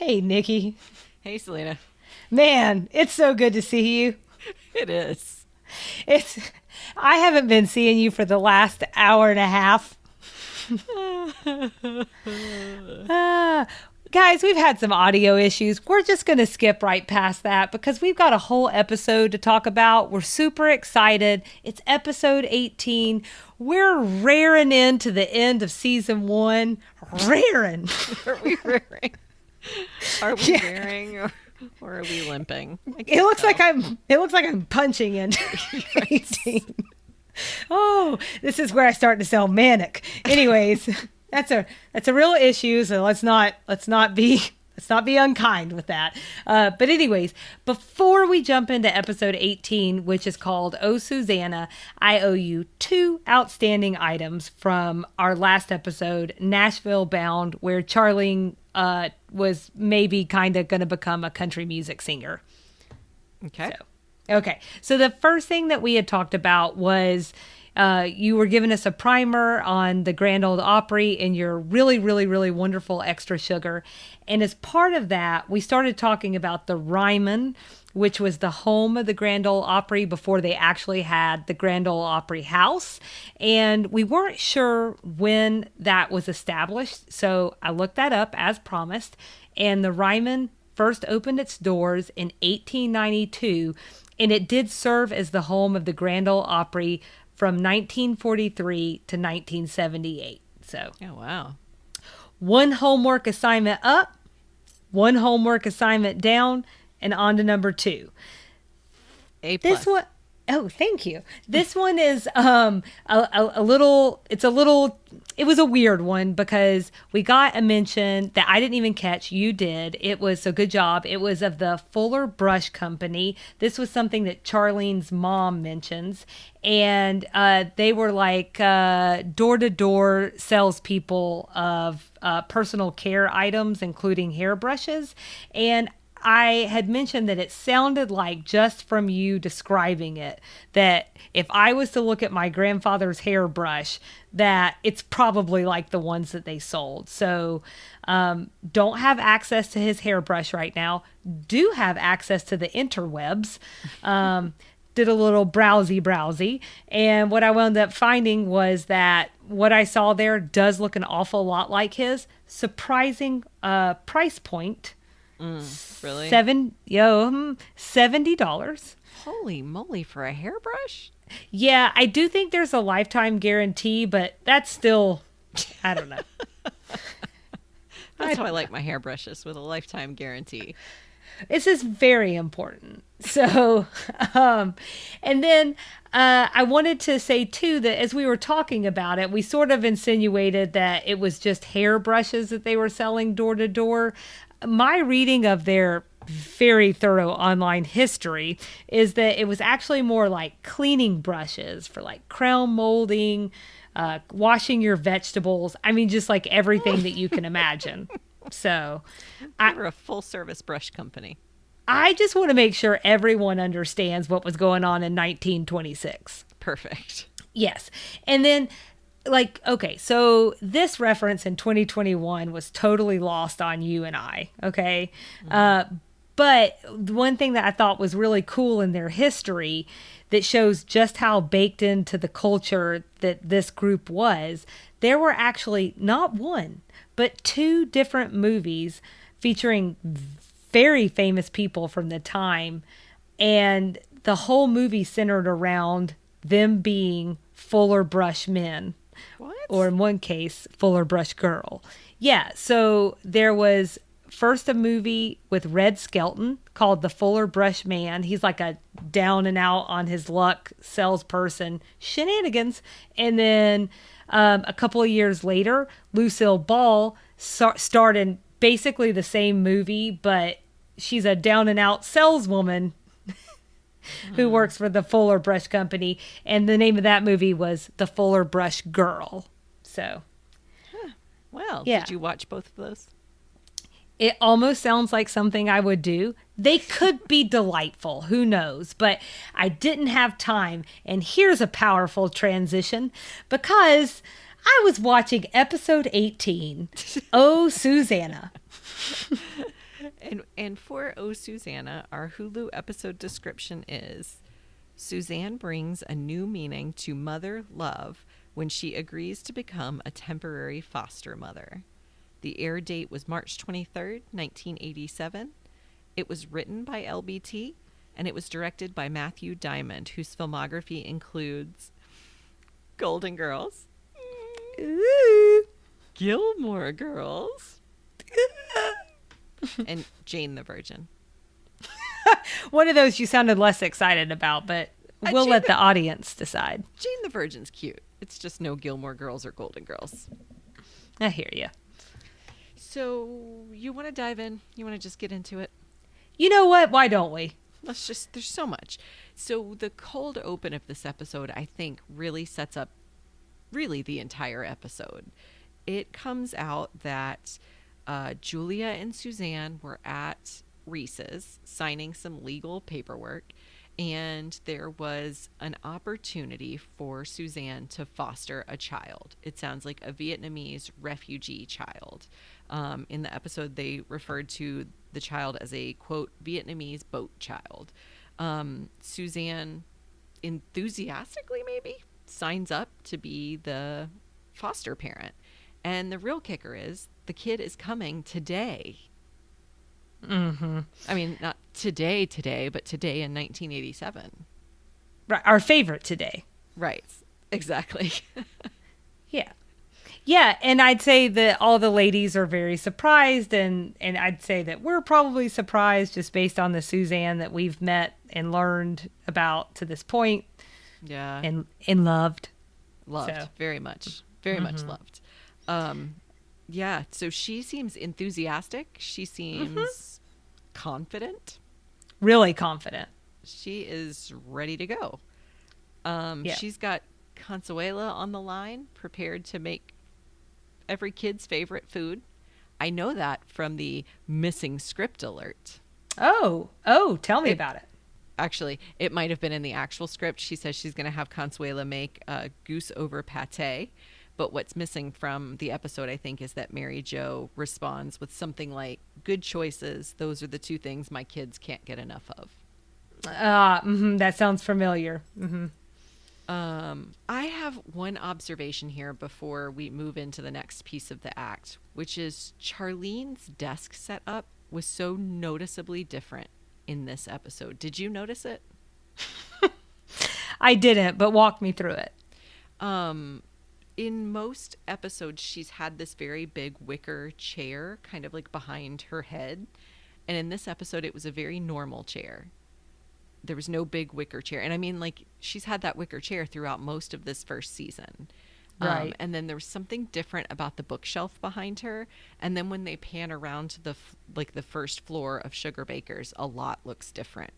Hey, Nikki. Hey, Selena. Man, it's so good to see you. It is. It's I haven't been seeing you for the last hour and a half. Ah, guys, we've had some audio issues. We're just going to skip right past that because we've got a whole episode to talk about. We're super excited. It's episode 18. We're raring into the end of season 1. Raring. Are we rearing? Are we rearing or are we limping? It looks like I'm punching into 18. Oh, this is where I start to sound manic. Anyways, that's a real issue, so let's not be unkind with that. But anyways, before we jump into episode 18, which is called Oh Susanna, I owe you 2 outstanding items from our last episode, Nashville Bound, where Charlene was maybe kind of going to become a country music singer. Okay. So the first thing that we had talked about was you were giving us a primer on the Grand Ole Opry and your really, really, really wonderful extra sugar. And as part of that, we started talking about the Ryman, which was the home of the Grand Ole Opry before they actually had the Grand Ole Opry House. And we weren't sure when that was established. So I looked that up as promised. And the Ryman first opened its doors in 1892. And it did serve as the home of the Grand Ole Opry from 1943 to 1978. So, oh, wow. 1 homework assignment up, 1 homework assignment down, and on to number 2. A+. This one, oh, thank you. This one is it was a weird one because we got a mention that I didn't even catch. You did. It was a good job. It was of the Fuller Brush Company. This was something that Charlene's mom mentions. And they were like door-to-door salespeople of personal care items, including hairbrushes. And I had mentioned that it sounded like, just from you describing it, that if I was to look at my grandfather's hairbrush, that it's probably like the ones that they sold. So don't have access to his hairbrush right now. Do have access to the interwebs. Did a little browsy. And what I wound up finding was that what I saw there does look an awful lot like his. Surprising price point. Really? $70. Holy moly, for a hairbrush? Yeah, I do think there's a lifetime guarantee, but that's still, I don't know. That's how I like my hairbrushes, with a lifetime guarantee. This is very important. So, and then I wanted to say too that as we were talking about it, we sort of insinuated that it was just hairbrushes that they were selling door to door. My reading of their very thorough online history is that it was actually more like cleaning brushes for like crown molding, washing your vegetables. I mean, just like everything that you can imagine. So we're a full service brush company. I just want to make sure everyone understands what was going on in 1926. Perfect. Yes. And then, okay, so this reference in 2021 was totally lost on you and I, okay? Mm-hmm. But one thing that I thought was really cool in their history that shows just how baked into the culture that this group was, there were actually not 1, but 2 different movies featuring very famous people from the time, and the whole movie centered around them being Fuller Brush men. What? Or in one case, Fuller Brush girl. Yeah, so there was first a movie with Red Skelton called The Fuller Brush Man. He's like a down and out on his luck salesperson, shenanigans. And then a couple of years later, Lucille Ball starred in basically the same movie, but she's a down and out saleswoman who works for the Fuller Brush Company, and the name of that movie was The Fuller Brush Girl. So, well, yeah. Did you watch both of those? It almost sounds like something I would do. They could be delightful, who knows? But I didn't have time, and here's a powerful transition, because I was watching episode 18, Oh Susanna. And for Oh Susanna, our Hulu episode description is: Suzanne brings a new meaning to mother love when she agrees to become a temporary foster mother. The air date was March 23rd, 1987. It was written by LBT, and it was directed by Matthew Diamond, whose filmography includes Golden Girls, Ooh. Gilmore Girls, and Jane the Virgin. One of those you sounded less excited about, but we'll let the audience decide. Jane the Virgin's cute. It's just no Gilmore Girls or Golden Girls. I hear you. So you want to dive in? You want to just get into it? You know what? Why don't we? There's so much. So the cold open of this episode, I think, really sets up really the entire episode. It comes out that Julia and Suzanne were at Reese's signing some legal paperwork, and there was an opportunity for Suzanne to foster a child. It sounds like a Vietnamese refugee child. In the episode, they referred to the child as a, quote, Vietnamese boat child. Suzanne enthusiastically maybe signs up to be the foster parent. And the real kicker is the kid is coming today. Mm-hmm. I mean, not today, but today in 1987. Right. Our favorite today. Right. Exactly. Yeah. Yeah. And I'd say that all the ladies are very surprised. And I'd say that we're probably surprised just based on the Suzanne that we've met and learned about to this point. Yeah. And loved. Loved. So. Very much. Very much loved. Yeah. So she seems enthusiastic. She seems confident. Really confident. She is ready to go. Yeah. She's got Consuela on the line, prepared to make every kid's favorite food. I know that from the missing script alert. Oh, tell me about it. Actually, it might have been in the actual script. She says she's going to have Consuela make goose over pate. But what's missing from the episode, I think, is that Mary Jo responds with something like, good choices. Those are the two things my kids can't get enough of. That sounds familiar. Mm-hmm. I have one observation here before we move into the next piece of the act, which is Charlene's desk setup was so noticeably different in this episode. Did you notice it? I didn't, but walk me through it. In most episodes, she's had this very big wicker chair kind of like behind her head. And in this episode, it was a very normal chair. There was no big wicker chair. And I mean, like, she's had that wicker chair throughout most of this first season. Right. And then there was something different about the bookshelf behind her. And then when they pan around to the first floor of Sugar Baker's, a lot looks different.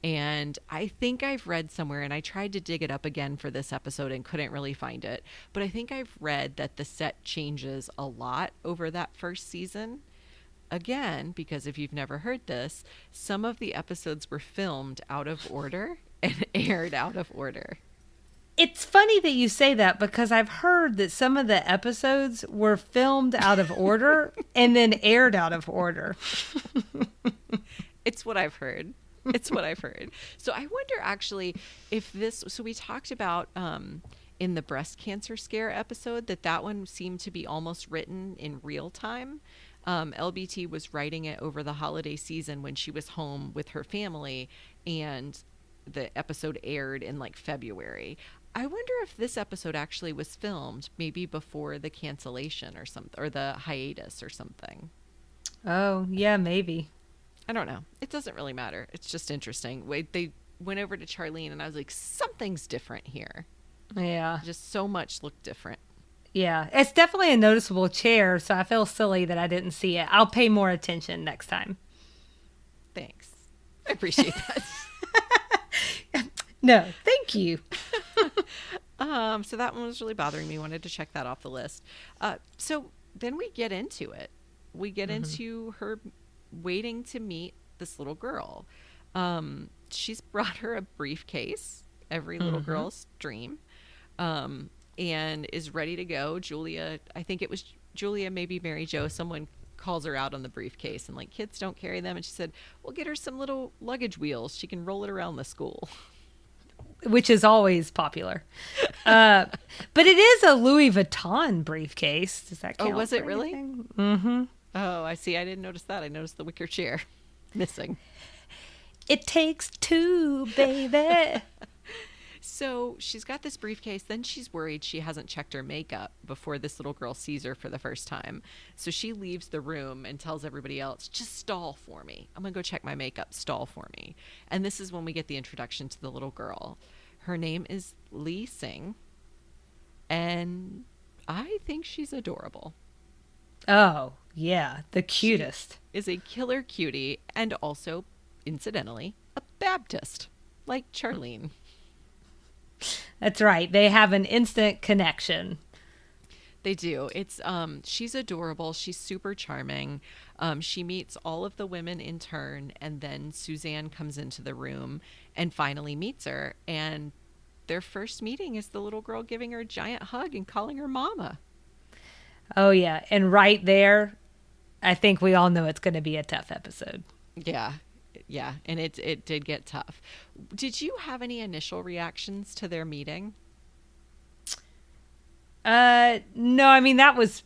And I think I've read somewhere, and I tried to dig it up again for this episode and couldn't really find it, but I think I've read that the set changes a lot over that first season. Again, because if you've never heard this, some of the episodes were filmed out of order and aired out of order. It's funny that you say that because I've heard that some of the episodes were filmed out of order and then aired out of order. It's what I've heard. It's what I've heard. So I wonder actually if so we talked about in the breast cancer scare episode that one seemed to be almost written in real time. LBT was writing it over the holiday season when she was home with her family, and the episode aired in like February. I wonder if this episode actually was filmed maybe before the cancellation or something, or the hiatus or something. Oh, yeah, maybe. I don't know. It doesn't really matter. It's just interesting. They went over to Charlene and I was like, something's different here. Yeah. Just so much looked different. Yeah. It's definitely a noticeable chair, so I feel silly that I didn't see it. I'll pay more attention next time. Thanks. I appreciate that. No, thank you. So that one was really bothering me. Wanted to check that off the list. So then we get into it. We get into her waiting to meet this little girl. She's brought her a briefcase, every little girl's dream, and is ready to go. Julia, I think it was Julia, maybe Mary Jo, someone calls her out on the briefcase and like kids don't carry them. And she said, "We'll get her some little luggage wheels. She can roll it around the school." Which is always popular. But it is a Louis Vuitton briefcase. Does that count? Oh, was it really? Mm-hmm. Oh, I see. I didn't notice that. I noticed the wicker chair missing. It takes two, baby. So she's got this briefcase. Then she's worried she hasn't checked her makeup before this little girl sees her for the first time. So she leaves the room and tells everybody else, just stall for me. I'm going to go check my makeup. Stall for me. And this is when we get the introduction to the little girl. Her name is Lee Sing. And I think she's adorable. Oh, yeah. The cutest. She is a killer cutie and also, incidentally, a Baptist, like Charlene. That's right. They have an instant connection. They do. It's she's adorable. She's super charming. She meets all of the women in turn, and then Suzanne comes into the room and finally meets her. And their first meeting is the little girl giving her a giant hug and calling her mama. Oh, yeah. And right there, I think we all know it's going to be a tough episode. Yeah. Yeah, and it did get tough. Did you have any initial reactions to their meeting? No, I mean that was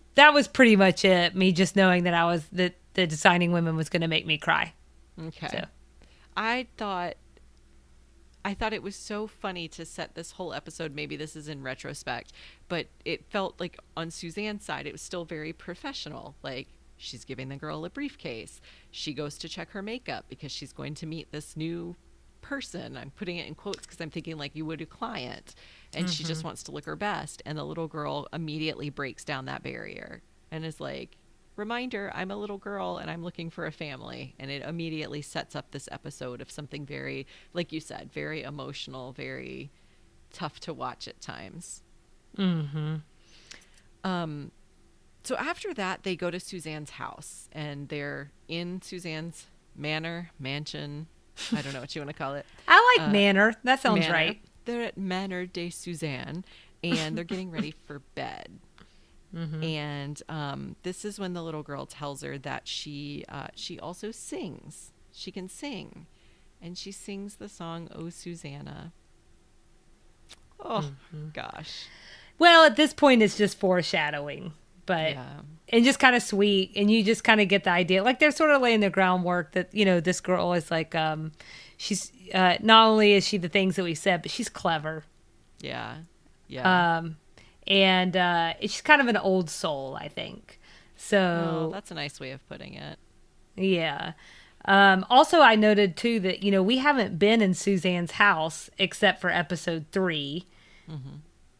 pretty much it. Me just knowing that the deciding women was going to make me cry. Okay. So. I thought it was so funny to set this whole episode. Maybe this is in retrospect, but it felt like on Suzanne's side, it was still very professional. Like, she's giving the girl a briefcase. She goes to check her makeup because she's going to meet this new person. I'm putting it in quotes because I'm thinking like you would a client. And she just wants to look her best. And the little girl immediately breaks down that barrier and is like, reminder, I'm a little girl and I'm looking for a family. And it immediately sets up this episode of something very, like you said, very emotional, very tough to watch at times. Mm-hmm. So after that, they go to Suzanne's house, and they're in Suzanne's mansion. I don't know what you want to call it. I like manor. That sounds manor. right. They're at Manor de Suzanne, and they're getting ready for bed. Mm-hmm. And this is when the little girl tells her that she also sings. She can sing, and she sings the song "Oh Susanna." Oh gosh. Well, at this point, it's just foreshadowing. But yeah. And just kind of sweet, and you just kind of get the idea. Like they're sort of laying the groundwork that this girl is like she's not only is she the things that we said, but she's clever. Yeah, yeah. And she's kind of an old soul, I think. So that's a nice way of putting it. Yeah. Also, I noted too that we haven't been in Suzanne's house except for episode 3,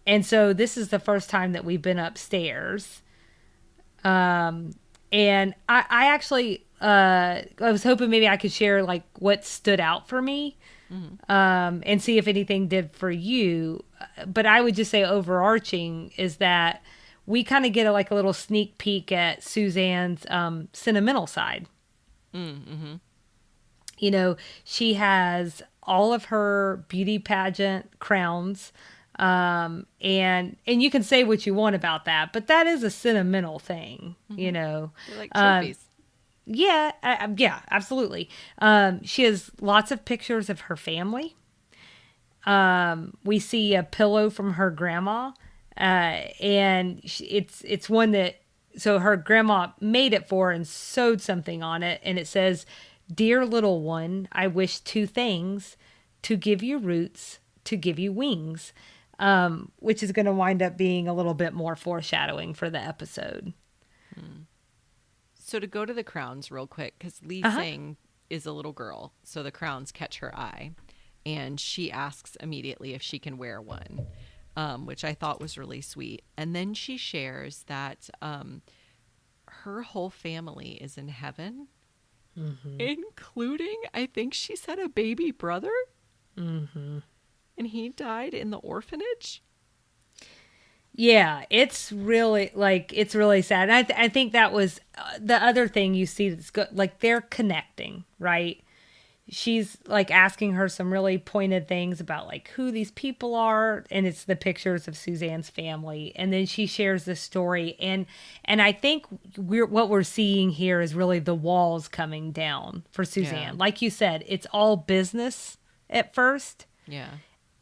and so this is the first time that we've been upstairs. And I actually, I was hoping maybe I could share like what stood out for me, and see if anything did for you. But I would just say overarching is that we kind of get a little sneak peek at Suzanne's, sentimental side. Mm-hmm. She has all of her beauty pageant crowns. And you can say what you want about that, but that is a sentimental thing, They're like trophies. Yeah, yeah, absolutely. She has lots of pictures of her family. We see a pillow from her grandma, and it's one that, so her grandma made it for her and sewed something on it, and it says, "Dear little one, I wish 2 things: to give you roots, to give you wings." Which is going to wind up being a little bit more foreshadowing for the episode. So to go to the crowns real quick, because Lee Sing is a little girl, so the crowns catch her eye, and she asks immediately if she can wear one, which I thought was really sweet. And then she shares that her whole family is in heaven, including, I think she said, a baby brother. Mm-hmm. And he died in the orphanage? Yeah, it's really sad. And I think that was the other thing you see that's good. Like, they're connecting, right? she's like asking her some really pointed things about like who these people are, and it's the pictures of Suzanne's family, and then she shares the story, and I think what we're seeing here is really the walls coming down for Suzanne. Yeah. Like you said, it's all business at first. Yeah.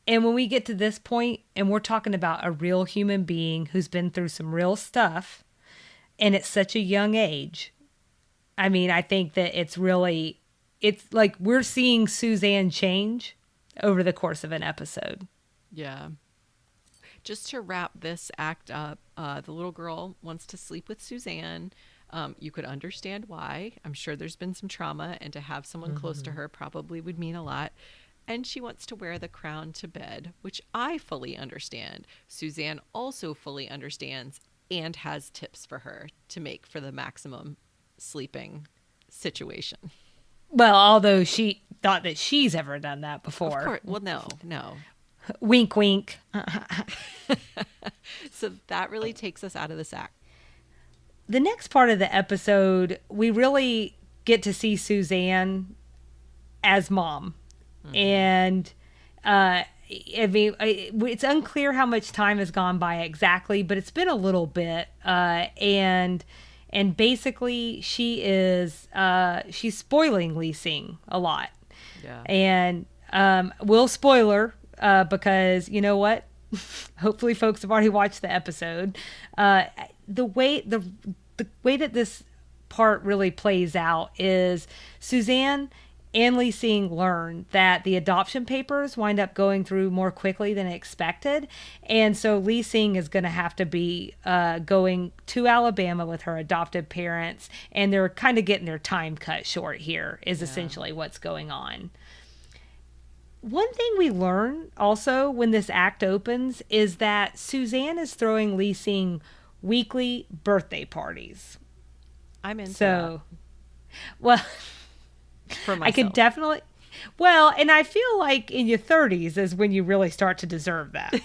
And when we get to this point and we're talking about a real human being who's been through some real stuff and at such a young age, I mean, I think that it's like we're seeing Suzanne change over the course of an episode. Yeah. Just to wrap this act up, the little girl wants to sleep with Suzanne. You could understand why. I'm sure there's been some trauma, and to have someone close to her probably would mean a lot. And she wants to wear the crown to bed, which I fully understand. Suzanne also fully understands and has tips for her to make for the maximum sleeping situation. Well, although she thought that she's ever done that before. Of course. Well, no. Wink, wink. So that really takes us out of this act. The next part of the episode, we really get to see Suzanne as mom. And I mean, it's unclear how much time has gone by exactly, but it's been a little bit. And basically, she's spoiling Leasing a lot. Yeah. And we'll spoiler because you know what? Hopefully, folks have already watched the episode. The way that this part really plays out is Suzanne and Leasing learn that the adoption papers wind up going through more quickly than expected. And so Leasing is going to have to be going to Alabama with her adoptive parents. And they're kind of getting their time cut short here is essentially what's going on. One thing we learn also when this act opens is that Suzanne is throwing Leasing weekly birthday parties. I'm into that. Well... For myself. I could definitely, and I feel like in your 30s is when you really start to deserve that.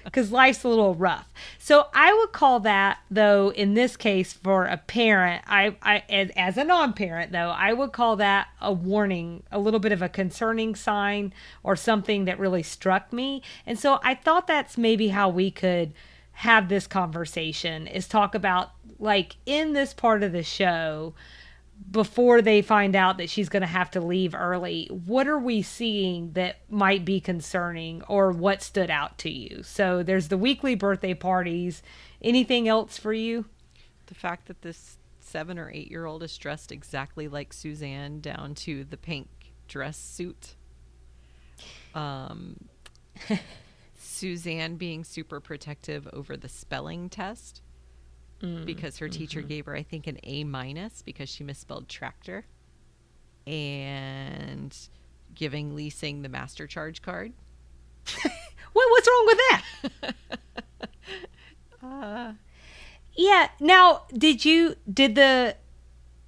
Because life's a little rough. So I would call that, though, in this case, for a parent, as a non-parent, though, I would call that a warning, a little bit of a concerning sign or something that really struck me. And so I thought that's maybe how we could have this conversation, is talk about, like, in this part of the show, before they find out that she's going to have to leave early, what are we seeing that might be concerning, or what stood out to you? So there's the weekly birthday parties. Anything else for you? The fact that this 7 or 8 year old is dressed exactly like Suzanne, down to the pink dress suit. Suzanne being super protective over the spelling test. Because her teacher gave her, I think, an A- because she misspelled tractor. And giving Leasing the master charge card. What's wrong with that? Yeah. Now, did the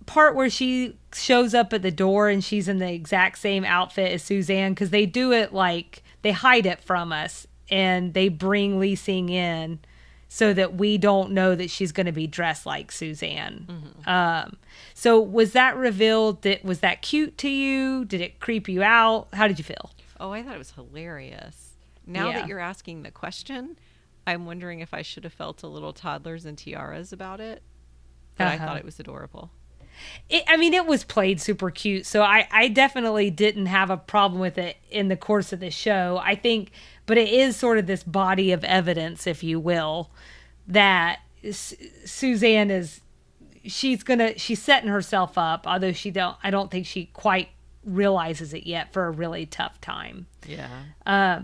part where she shows up at the door and she's in the exact same outfit as Suzanne? Because they do it like, they hide it from us and they bring Leasing in so that we don't know that she's going to be dressed like Suzanne. So was that revealed? Was that cute to you? Did it creep you out? How did you feel? Oh, I thought it was hilarious. Now that you're asking the question, I'm wondering if I should have felt a little toddlers and tiaras about it. But I thought it was adorable. It was played super cute. So I definitely didn't have a problem with it in the course of the show. I think, but it is sort of this body of evidence, if you will, that Suzanne she's setting herself up, although I don't think she quite realizes it yet, for a really tough time. Yeah.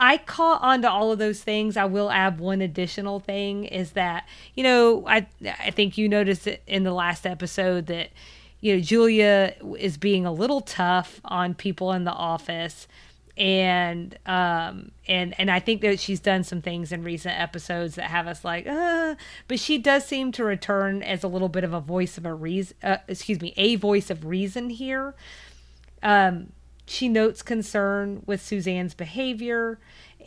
I caught on to all of those things. I will add one additional thing, is that, I think you noticed it in the last episode that, Julia is being a little tough on people in the office. And I think that she's done some things in recent episodes that have us like, but she does seem to return as a little bit of a voice of a voice of reason here. She notes concern with Suzanne's behavior,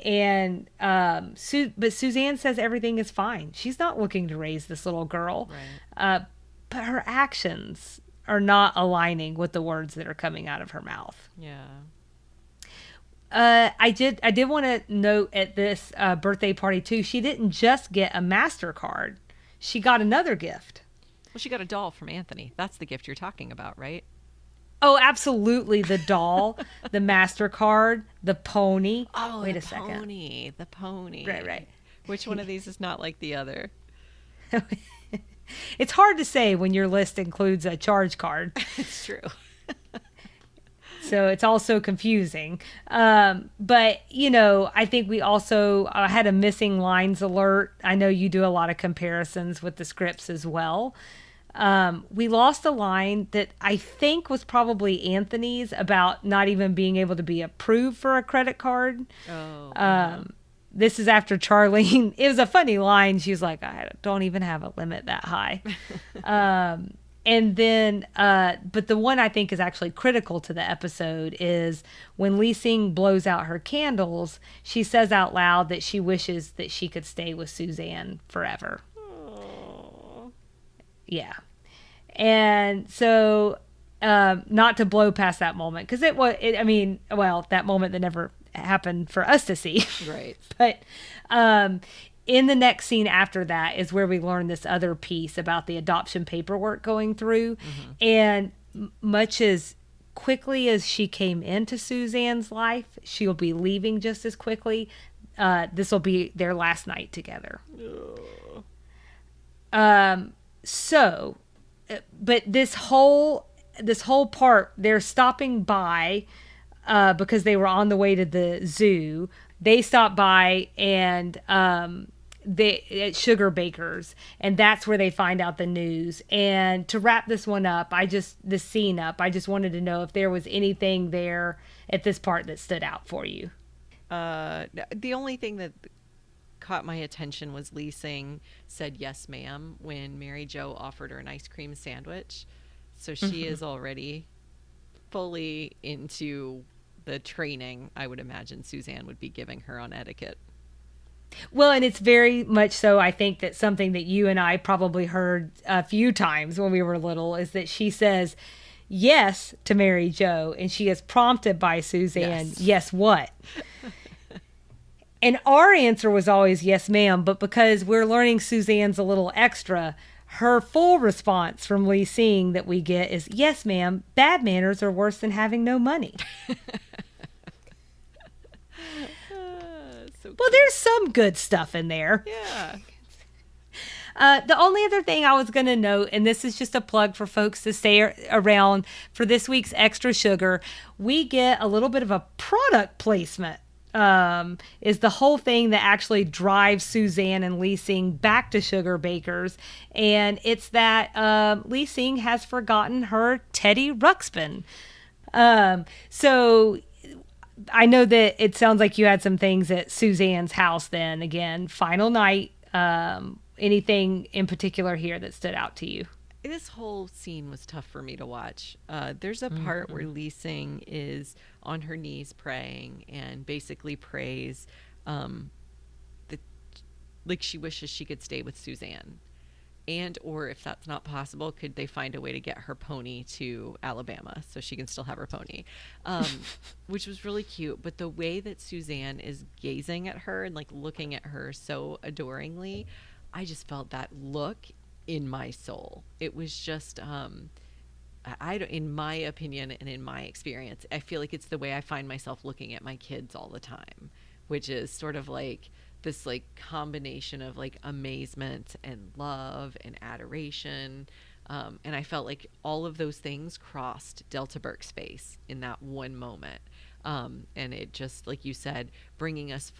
and but Suzanne says everything is fine. She's not looking to raise this little girl, Right. but her actions are not aligning with the words that are coming out of her mouth. Yeah. I did want to note at this birthday party too, she didn't just get a MasterCard. She got another gift. Well, she got a doll from Anthony. That's the gift you're talking about, right? Oh, absolutely. The doll, the MasterCard, the pony. Oh, wait the a second. pony. The pony. Right. Which one of these is not like the other? It's hard to say when your list includes a charge card. It's true. So it's also confusing. But, I think we also had a missing lines alert. I know you do a lot of comparisons with the scripts as well. We lost a line that I think was probably Anthony's about not even being able to be approved for a credit card. Oh. This is after Charlene. It was a funny line. She was like, I don't even have a limit that high. And then, but the one I think is actually critical to the episode is when Lee Sing blows out her candles, she says out loud that she wishes that she could stay with Suzanne forever. Aww. Yeah. And so, not to blow past that moment, because that moment that never happened for us to see. Right. But, in the next scene after that is where we learn this other piece about the adoption paperwork going through. Mm-hmm. And much as quickly as she came into Suzanne's life, she'll be leaving just as quickly. This will be their last night together. But this whole part, they're stopping by because they were on the way to the zoo. They stopped by and at Sugar Baker's, and that's where they find out the news. And to wrap this scene up, I just wanted to know if there was anything there at this part that stood out for you. The only thing that caught my attention was Lee Sing said yes ma'am when Mary Jo offered her an ice cream sandwich. So she is already fully into the training I would imagine Suzanne would be giving her on etiquette. Well, and it's very much so, I think, that something that you and I probably heard a few times when we were little is that she says yes to Mary Jo, and she is prompted by Suzanne, yes what? And our answer was always yes ma'am, but because we're learning Suzanne's a little extra, her full response from Lee Sing that we get is, yes ma'am, bad manners are worse than having no money. Well, there's some good stuff in there. Yeah. The only other thing I was going to note, and this is just a plug for folks to stay around for this week's Extra Sugar, we get a little bit of a product placement. Is the whole thing that actually drives Suzanne and Lee Sing back to Sugar Baker's. And it's that Lee Sing has forgotten her Teddy Ruxpin. So I know that it sounds like you had some things at Suzanne's house then. Again, final night. Anything in particular here that stood out to you? This whole scene was tough for me to watch. There's a part where Lee Sing is on her knees praying and basically prays like she wishes she could stay with Suzanne. And or if that's not possible, could they find a way to get her pony to Alabama so she can still have her pony? Which was really cute. But the way that Suzanne is gazing at her and like looking at her so adoringly, I just felt that look in my soul. It was just, in my opinion and in my experience, I feel like it's the way I find myself looking at my kids all the time, which is sort of like this like combination of like amazement and love and adoration. And I felt like all of those things crossed Delta Burke's face in that one moment. And it just, like you said, bringing us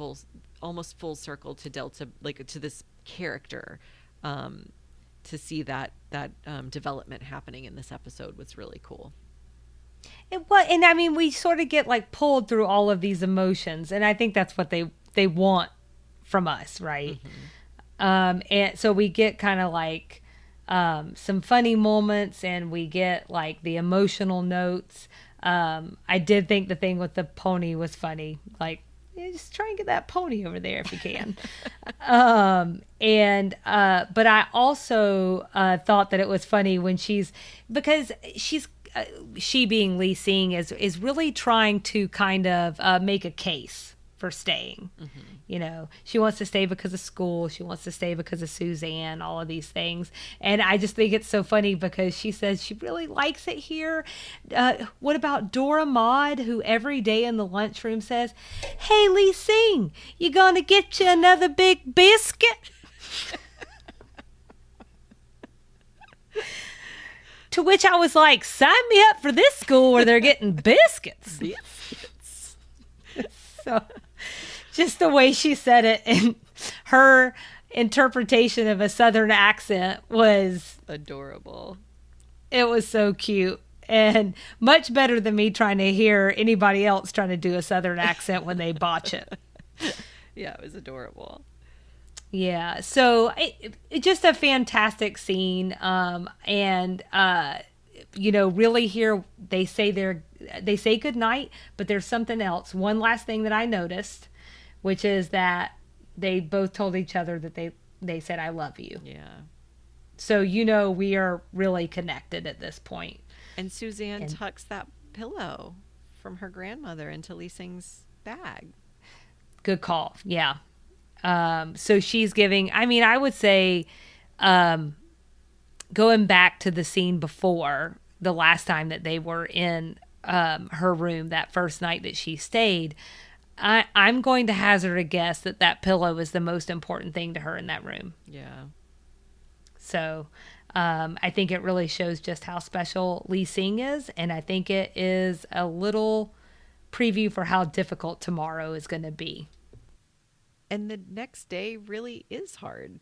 almost full circle to Delta, like to this character, to see that development happening in this episode was really cool. And I mean, we sort of get like pulled through all of these emotions, and I think that's what they want from us, right? And so we get kind of like some funny moments, and we get like the emotional notes. I did think the thing with the pony was funny. Like, just try and get that pony over there if you can. But I also thought that it was funny when because she being Lee Sing is really trying to kind of make a case for staying. Mm-hmm. You know, she wants to stay because of school. She wants to stay because of Suzanne, all of these things. And I just think it's so funny because she says she really likes it here. What about Dora Maud, who every day in the lunchroom says, "Hey, Lee Sing, you gonna get you another big biscuit?" To which I was like, sign me up for this school where they're getting biscuits. Biscuits. So just the way she said it and her interpretation of a Southern accent was adorable. It was so cute and much better than me trying to hear anybody else trying to do a Southern accent when they botch it. Yeah, it was adorable. Yeah, so it just a fantastic scene, really here they say goodnight, but there's something else. One last thing that I noticed, which is that they both told each other that they said "I love you." Yeah. So we are really connected at this point. And Suzanne tucks that pillow from her grandmother into Lee Sing's bag. Good call. Yeah. So she's giving, I would say, going back to the scene before the last time that they were in her room, that first night that she stayed, I'm going to hazard a guess that pillow is the most important thing to her in that room. Yeah. So I think it really shows just how special Lee Sing is, and I think it is a little preview for how difficult tomorrow is going to be. And the next day really is hard.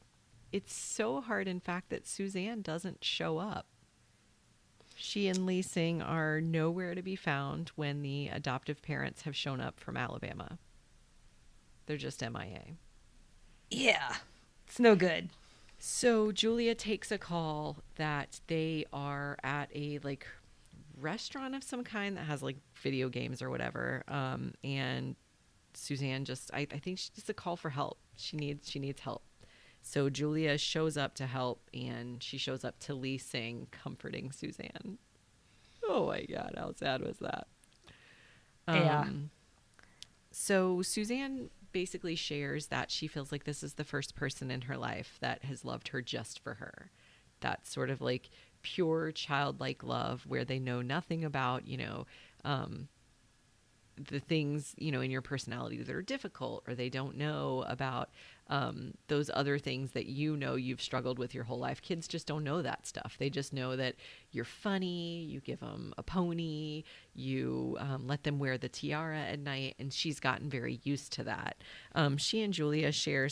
It's so hard, in fact, that Suzanne doesn't show up. She and Lee Sing are nowhere to be found when the adoptive parents have shown up from Alabama. They're just MIA. Yeah, it's no good. So Julia takes a call that they are at a restaurant of some kind that has video games or whatever. And Suzanne I think she's just a call for help. She needs help. So Julia shows up to help, and she shows up to Lee Sing comforting Suzanne. Oh my God, how sad was that? Yeah. So Suzanne basically shares that she feels like this is the first person in her life that has loved her just for her. That sort of pure childlike love where they know nothing about, the things, in your personality that are difficult, or they don't know about those other things that you've struggled with your whole life. Kids just don't know that stuff. They just know that you're funny, you give them a pony, you let them wear the tiara at night, and she's gotten very used to that. She and Julia share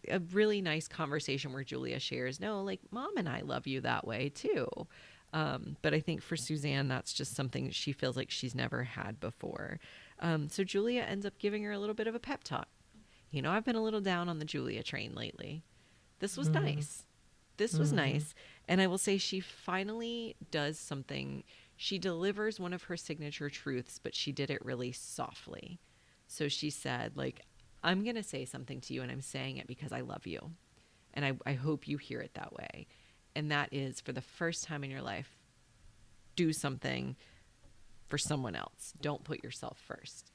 a really nice conversation where Julia shares, no, Mom and I love you that way too. But I think for Suzanne, that's just something she feels like she's never had before. So Julia ends up giving her a little bit of a pep talk. I've been a little down on the Julia train lately. This was nice. This was nice. And I will say she finally does something. She delivers one of her signature truths, but she did it really softly. So she said, I'm going to say something to you, and I'm saying it because I love you. And I hope you hear it that way. And that is, for the first time in your life, do something for someone else. Don't put yourself first.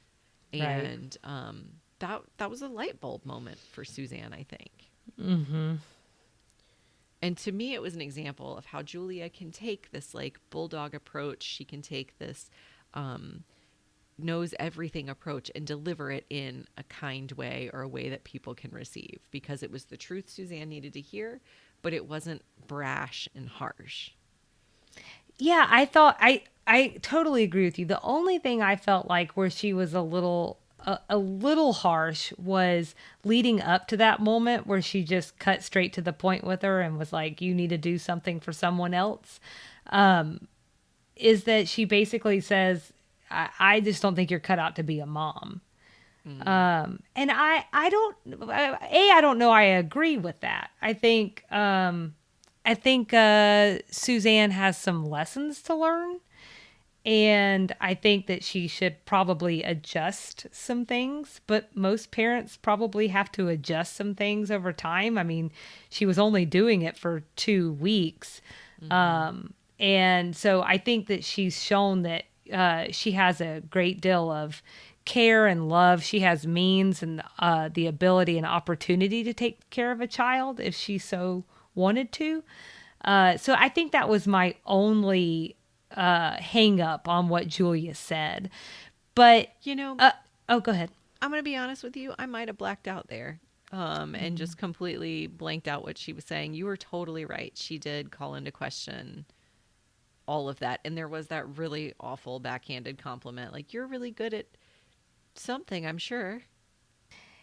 And that was a light bulb moment for Suzanne, I think. Mm-hmm. And to me, it was an example of how Julia can take this bulldog approach. She can take this knows everything approach and deliver it in a kind way, or a way that people can receive, because it was the truth Suzanne needed to hear, but it wasn't brash and harsh. Yeah, I totally agree with you. The only thing I felt like where she was a little harsh was leading up to that moment where she just cut straight to the point with her and was like, you need to do something for someone else. Is that she basically says, I just don't think you're cut out to be a mom. Mm. And I don't know I agree with that. I think Suzanne has some lessons to learn. And I think that she should probably adjust some things, but most parents probably have to adjust some things over time. I mean, she was only doing it for 2 weeks. Mm-hmm. And so I think that she's shown that she has a great deal of care and love. She has means and the ability and opportunity to take care of a child if she so wanted to. So I think that was my only hang up on what Julia said. But, You know, oh, go ahead. I'm going to be honest with you. I might have blacked out there and just completely blanked out what she was saying. You were totally right. She did call into question all of that. And there was that really awful backhanded compliment. Like, you're really good at something, I'm sure.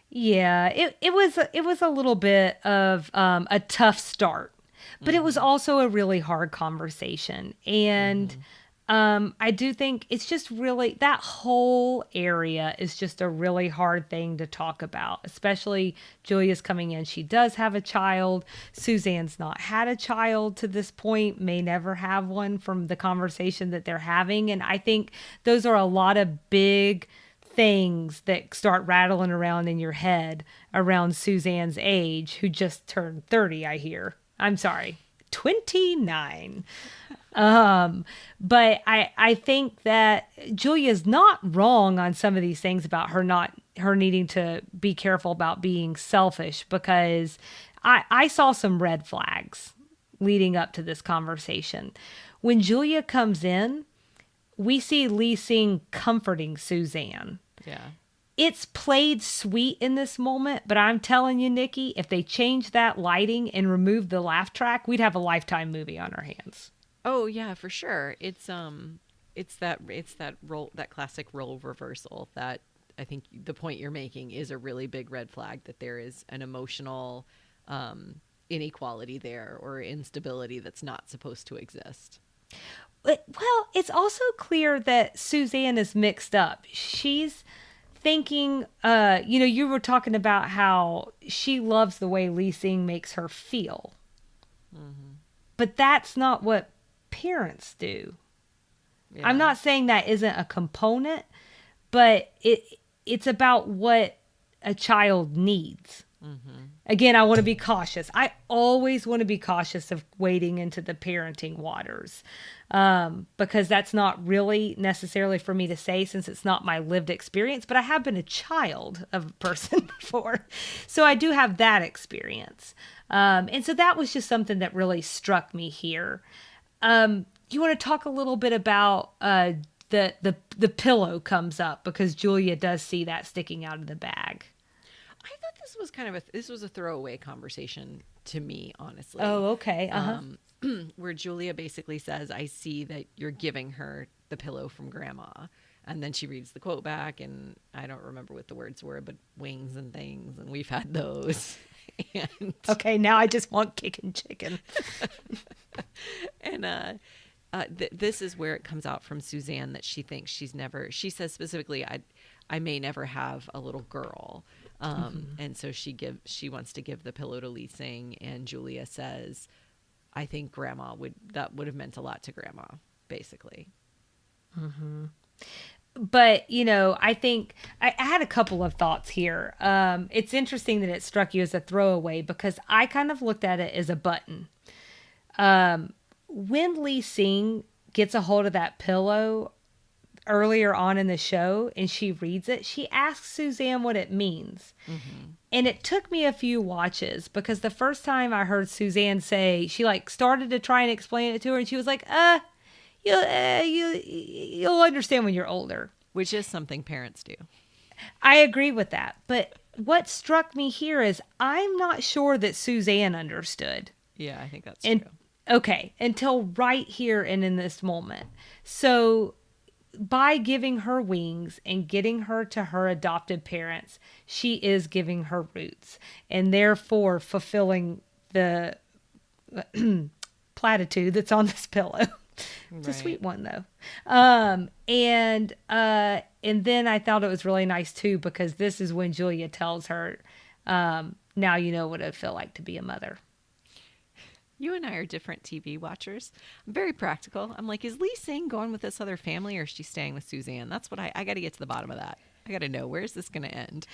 Yeah, it was a little bit of a tough start, but it was Mm-hmm. also a really hard conversation. And Mm-hmm. I do think it's just really that whole area is just a really hard thing to talk about, especially Julia's coming in. She does have a child. Suzanne's not had a child to this point, may never have one from the conversation that they're having. And I think those are a lot of big things that start rattling around in your head around Suzanne's age, who just turned 30, I hear. I'm sorry, 29. But I think that Julia's not wrong on some of these things about her needing to be careful about being selfish, because I saw some red flags leading up to this conversation. When Julia comes in, we see Lee Sing comforting Suzanne. Yeah. It's played sweet in this moment, but I'm telling you, Nikki, if they changed that lighting and removed the laugh track, we'd have a Lifetime movie on our hands. Oh yeah, for sure. It's that role, that classic role reversal that I think the point you're making is a really big red flag, that there is an emotional inequality there, or instability that's not supposed to exist. Well, it's also clear that Suzanne is mixed up. She's thinking, you were talking about how she loves the way Lee Sing makes her feel, Mm-hmm. but that's not what parents do. I'm Yeah. not saying that isn't a component, but it's about what a child needs. Mm-hmm. Again, I want to be cautious. I always want to be cautious of wading into the parenting waters, because that's not really necessarily for me to say, since it's not my lived experience, but I have been a child of a person before. So I do have that experience. And so that was just something that really struck me here. You want to talk a little bit about the pillow comes up, because Julia does see that sticking out of the bag. I thought this was this was a throwaway conversation to me, honestly. Oh, okay. Uh-huh. Where Julia basically says, "I see that you're giving her the pillow from Grandma," and then she reads the quote back, and I don't remember what the words were, but wings and things, and we've had those. and Okay, now I just want kicking chicken. and this is where it comes out from Suzanne that she thinks she's never. She says specifically, I may never have a little girl." And so she wants to give the pillow to Lee Sing, and Julia says, "I think Grandma that would have meant a lot to Grandma," basically. But, I think I had a couple of thoughts here. It's interesting that it struck you as a throwaway, because I kind of looked at it as a button. When Lee Sing gets a hold of that pillow earlier on in the show and she reads it, she asks Suzanne what it means. Mm-hmm. And it took me a few watches, because the first time I heard Suzanne say, she started to try and explain it to her, and she was like, you'll understand when you're older. Which is something parents do. I agree with that. But what struck me here is I'm not sure that Suzanne understood. Yeah, I think that's And true. okay, until right here and in this moment. So by giving her wings and getting her to her adopted parents, she is giving her roots, and therefore fulfilling the platitude that's on this pillow. It's a sweet Right. one though. And then I thought it was really nice too, because this is when Julia tells her, now you know what it felt like to be a mother. You and I are different TV watchers. I'm very practical. I'm like, is Lee Sing going with this other family or is she staying with Suzanne? That's what I got to get to the bottom of that. I got to know, where's this going to end?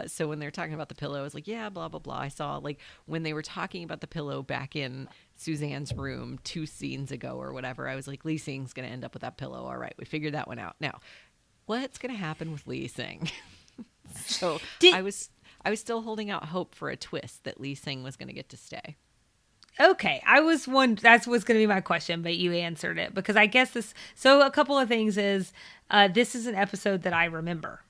So when they're talking about the pillow, I was like, yeah, blah, blah, blah. I saw like when they were talking about the pillow back in Suzanne's room 2 scenes ago or whatever, I was like, Lee Sing's going to end up with that pillow. All right, we figured that one out. Now, what's going to happen with Lee Sing? So I was still holding out hope for a twist that Lee Sing was going to get to stay. Okay, that was going to be my question, but you answered it because I guess this. So a couple of things is, this is an episode that I remember.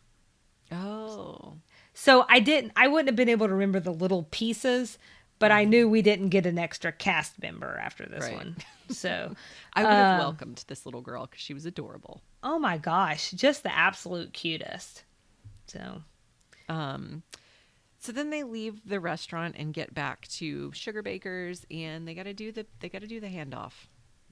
Oh, so I wouldn't have been able to remember the little pieces, but I knew we didn't get an extra cast member after this one. So I would have welcomed this little girl because she was adorable. Oh my gosh, just the absolute cutest. So then they leave the restaurant and get back to Sugar Baker's, and they got to do the handoff.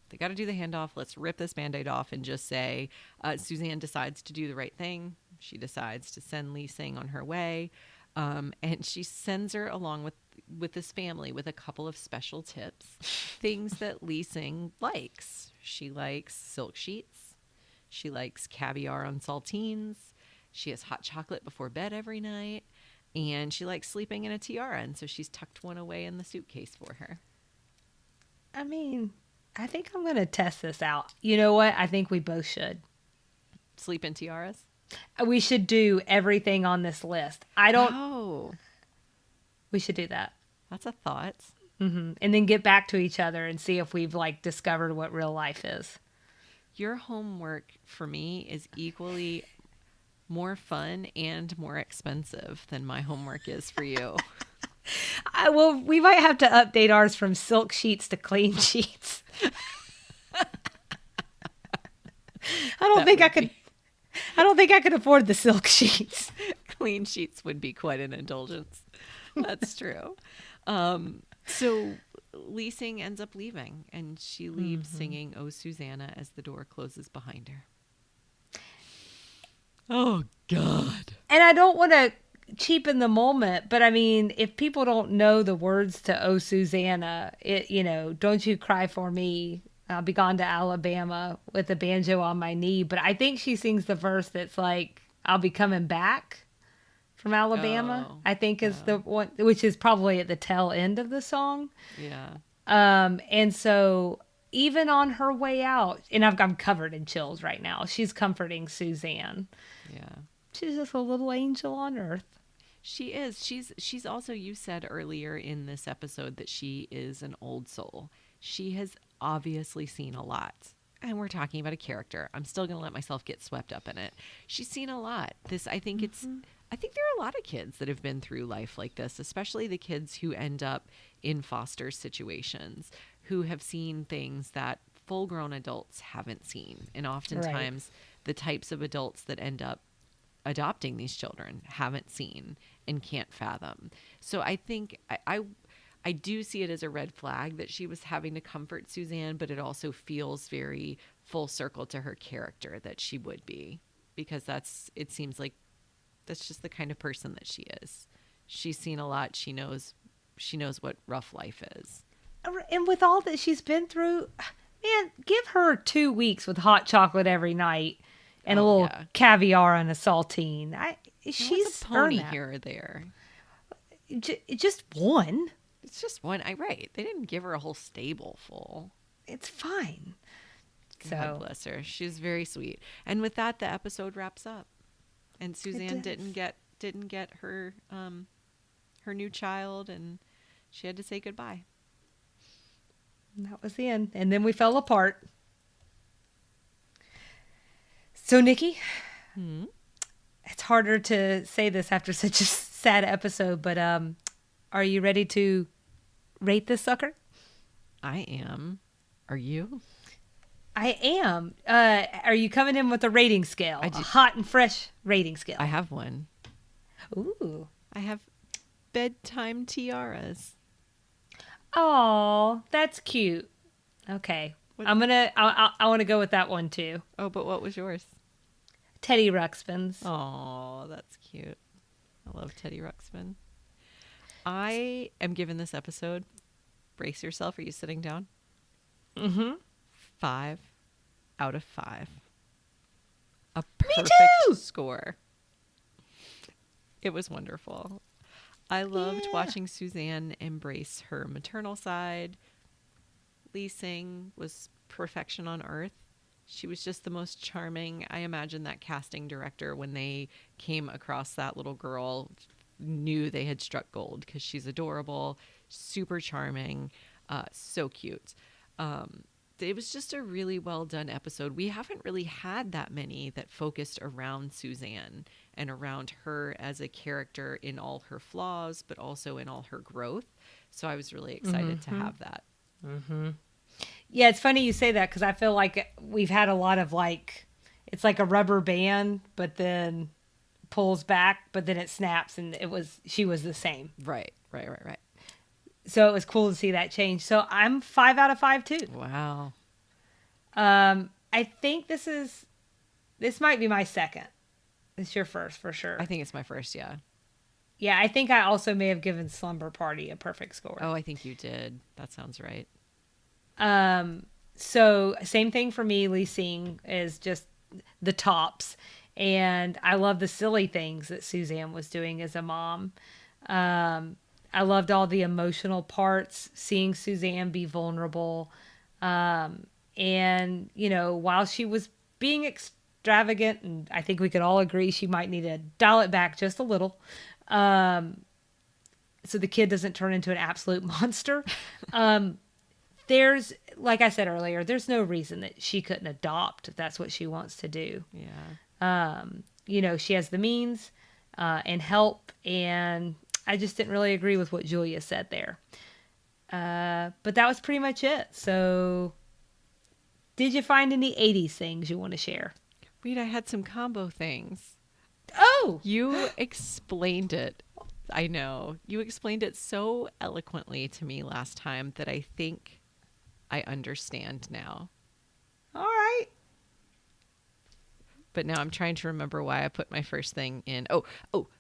They got to do the handoff. Let's rip this Band-Aid off and just say, Suzanne decides to do the right thing. She decides to send Lee Sing on her way, and she sends her along with this family with a couple of special tips, things that Lee Sing likes. She likes silk sheets. She likes caviar on saltines. She has hot chocolate before bed every night. And she likes sleeping in a tiara, and so she's tucked one away in the suitcase for her. I mean, I think I'm going to test this out. You know what? I think we both should. Sleep in tiaras? We should do everything on this list. Oh. We should do that. That's a thought. Mm-hmm. And then get back to each other and see if we've like discovered what real life is. Your homework for me is equally more fun and more expensive than my homework is for you. Well, we might have to update ours from silk sheets to clean sheets. I don't think I could afford the silk sheets. Clean sheets would be quite an indulgence. That's true. So Lee Sing ends up leaving, and she leaves singing "Oh Susanna" as the door closes behind her. Oh God. And I don't want to cheapen the moment, but I mean, if people don't know the words to "Oh Susanna," "Don't you cry for me, I'll be gone to Alabama with a banjo on my knee." But I think she sings the verse that's like, "I'll be coming back from Alabama." I think is the one, which is probably at the tail end of the song. Yeah. And so even on her way out, and I'm covered in chills right now, she's comforting Suzanne. Yeah. She's just a little angel on earth. She is. She's also, you said earlier in this episode that she is an old soul. She has obviously seen a lot. And we're talking about a character. I'm still going to let myself get swept up in it. She's seen a lot. I think there are a lot of kids that have been through life like this, especially the kids who end up in foster situations, who have seen things that full-grown adults haven't seen. And oftentimes the types of adults that end up adopting these children haven't seen and can't fathom. So I think I do see it as a red flag that she was having to comfort Suzanne, but it also feels very full circle to her character that she would be, because it seems like that's just the kind of person that she is. She's seen a lot. She knows what rough life is. And with all that she's been through, man, give her 2 weeks with hot chocolate every night and a little caviar and a saltine. She's a pony earned that. Here or there. Just one. It's just one. Right. They didn't give her a whole stable full. It's fine. God bless her. She's very sweet. And with that, the episode wraps up. And Suzanne didn't get her her new child, and she had to say goodbye. And that was the end. And then we fell apart. So, Nikki, it's harder to say this after such a sad episode, but are you ready to rate this sucker? I am. Are you? I am. Are you coming in with a rating scale? A hot and fresh rating scale? I have one. Ooh. I have bedtime tiaras. Oh, that's cute. Okay. I want to go with that one too. Oh, but what was yours? Teddy Ruxpin's. Oh, that's cute. I love Teddy Ruxpin. I am giving this episode Brace yourself. Are you sitting down? Mm-hmm. 5 out of 5. A Me perfect too. score. It was wonderful. I loved Yeah. watching Suzanne embrace her maternal side. Lee Sing was perfection on earth. She was just the most charming. I imagine that casting director, when they came across that little girl, knew they had struck gold because she's adorable, super charming, so cute. It was just a really well done episode. We haven't really had that many that focused around Suzanne and around her as a character in all her flaws, but also in all her growth. So I was really excited to have that. Mm-hmm. Yeah, it's funny you say that because I feel like we've had a lot of like, it's like a rubber band, but then pulls back, but then it snaps, and she was the same. Right. So it was cool to see that change. So I'm 5 out of 5 too. Wow. I think this might be my second. It's your first for sure. I think it's my first, yeah. Yeah, I think I also may have given Slumber Party a perfect score. Oh, I think you did. That sounds right. So same thing for me. Lee Sing is just the tops, and I love the silly things that Suzanne was doing as a mom. I loved all the emotional parts, seeing Suzanne be vulnerable, and while she was being extravagant, and I think we could all agree she might need to dial it back just a little, so the kid doesn't turn into an absolute monster. There's, like I said earlier, there's no reason that she couldn't adopt if that's what she wants to do. Yeah. She has the means and help, and I just didn't really agree with what Julia said there. But that was pretty much it. So did you find any 80s things you want to share? Reed, I had some combo things. Oh! You explained it. I know. You explained it so eloquently to me last time that I think I understand now. All right. But now I'm trying to remember why I put my first thing in. Oh,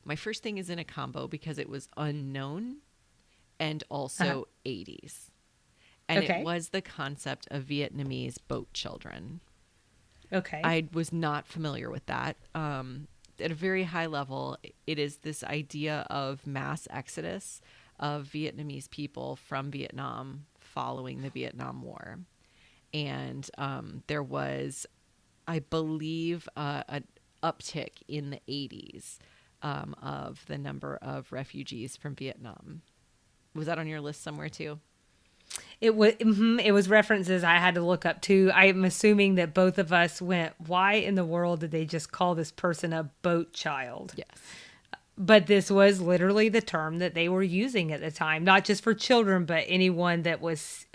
my first thing is in a combo because it was unknown and also 80s. And Okay. it was the concept of Vietnamese boat children. Okay. I was not familiar with that. At a very high level, it is this idea of mass exodus of Vietnamese people from Vietnam following the Vietnam War. And there was, I believe, an uptick in the 80s of the number of refugees from Vietnam. Was that on your list somewhere too? It was references I had to look up too. I'm assuming that both of us went, why in the world did they just call this person a boat child? Yes. But this was literally the term that they were using at the time, not just for children, but anyone that was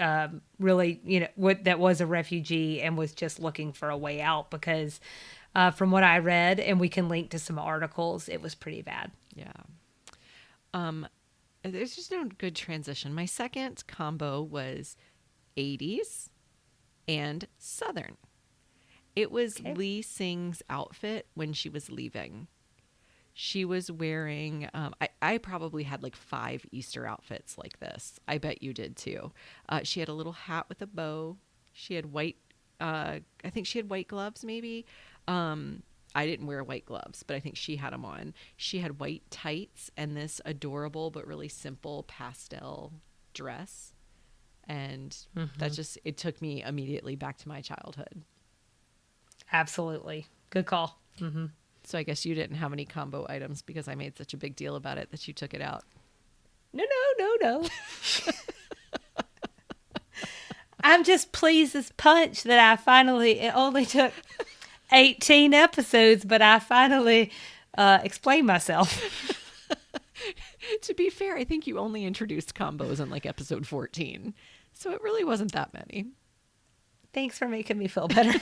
really, that was a refugee and was just looking for a way out. Because from what I read, and we can link to some articles, it was pretty bad. Yeah. There's just no good transition. My second combo was 80s and Southern. It was Lee Sing's outfit when she was leaving. She was wearing, I probably had like 5 Easter outfits like this. I bet you did too. She had a little hat with a bow. She had white, I think she had white gloves maybe. I didn't wear white gloves, but I think she had them on. She had white tights and this adorable but really simple pastel dress. And that it took me immediately back to my childhood. Absolutely. Good call. Mm-hmm. So I guess you didn't have any combo items because I made such a big deal about it that you took it out. No. I'm just pleased as punch that it only took 18 episodes, but I finally explained myself. To be fair, I think you only introduced combos in like episode 14. So it really wasn't that many. Thanks for making me feel better.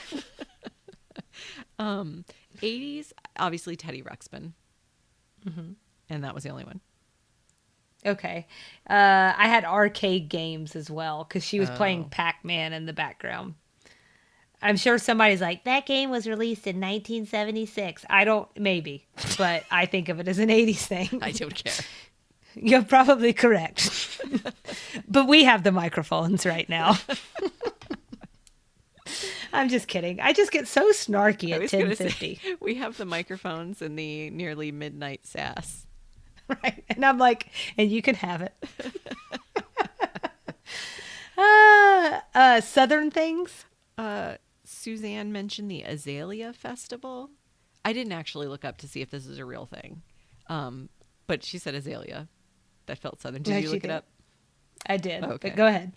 80s, obviously Teddy Ruxpin. Mm-hmm. And that was the only one. Okay. I had arcade games as well because she was playing Pac-Man in the background. I'm sure somebody's like, that game was released in 1976. Maybe, but I think of it as an 80s thing. I don't care. You're probably correct. But we have the microphones right now. I'm just kidding. I just get so snarky at 10:50. We have the microphones and the nearly midnight sass. Right. And I'm like, and you can have it. Southern things. Suzanne mentioned the Azalea Festival. I didn't actually look up to see if this is a real thing. But she said Azalea. That felt Southern. Did you look it up? I did. Okay. But go ahead.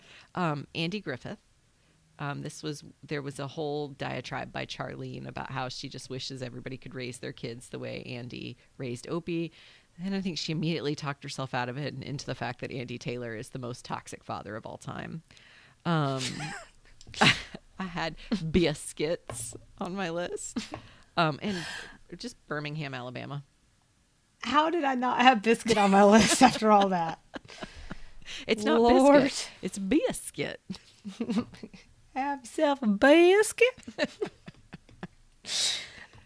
Andy Griffith. There was a whole diatribe by Charlene about how she just wishes everybody could raise their kids the way Andy raised Opie. And I think she immediately talked herself out of it and into the fact that Andy Taylor is the most toxic father of all time. I had biscuits on my list. And just Birmingham, Alabama. How did I not have biscuit on my list after all that? It's not Lord. biscuit. It's biscuit. Have yourself a biscuit.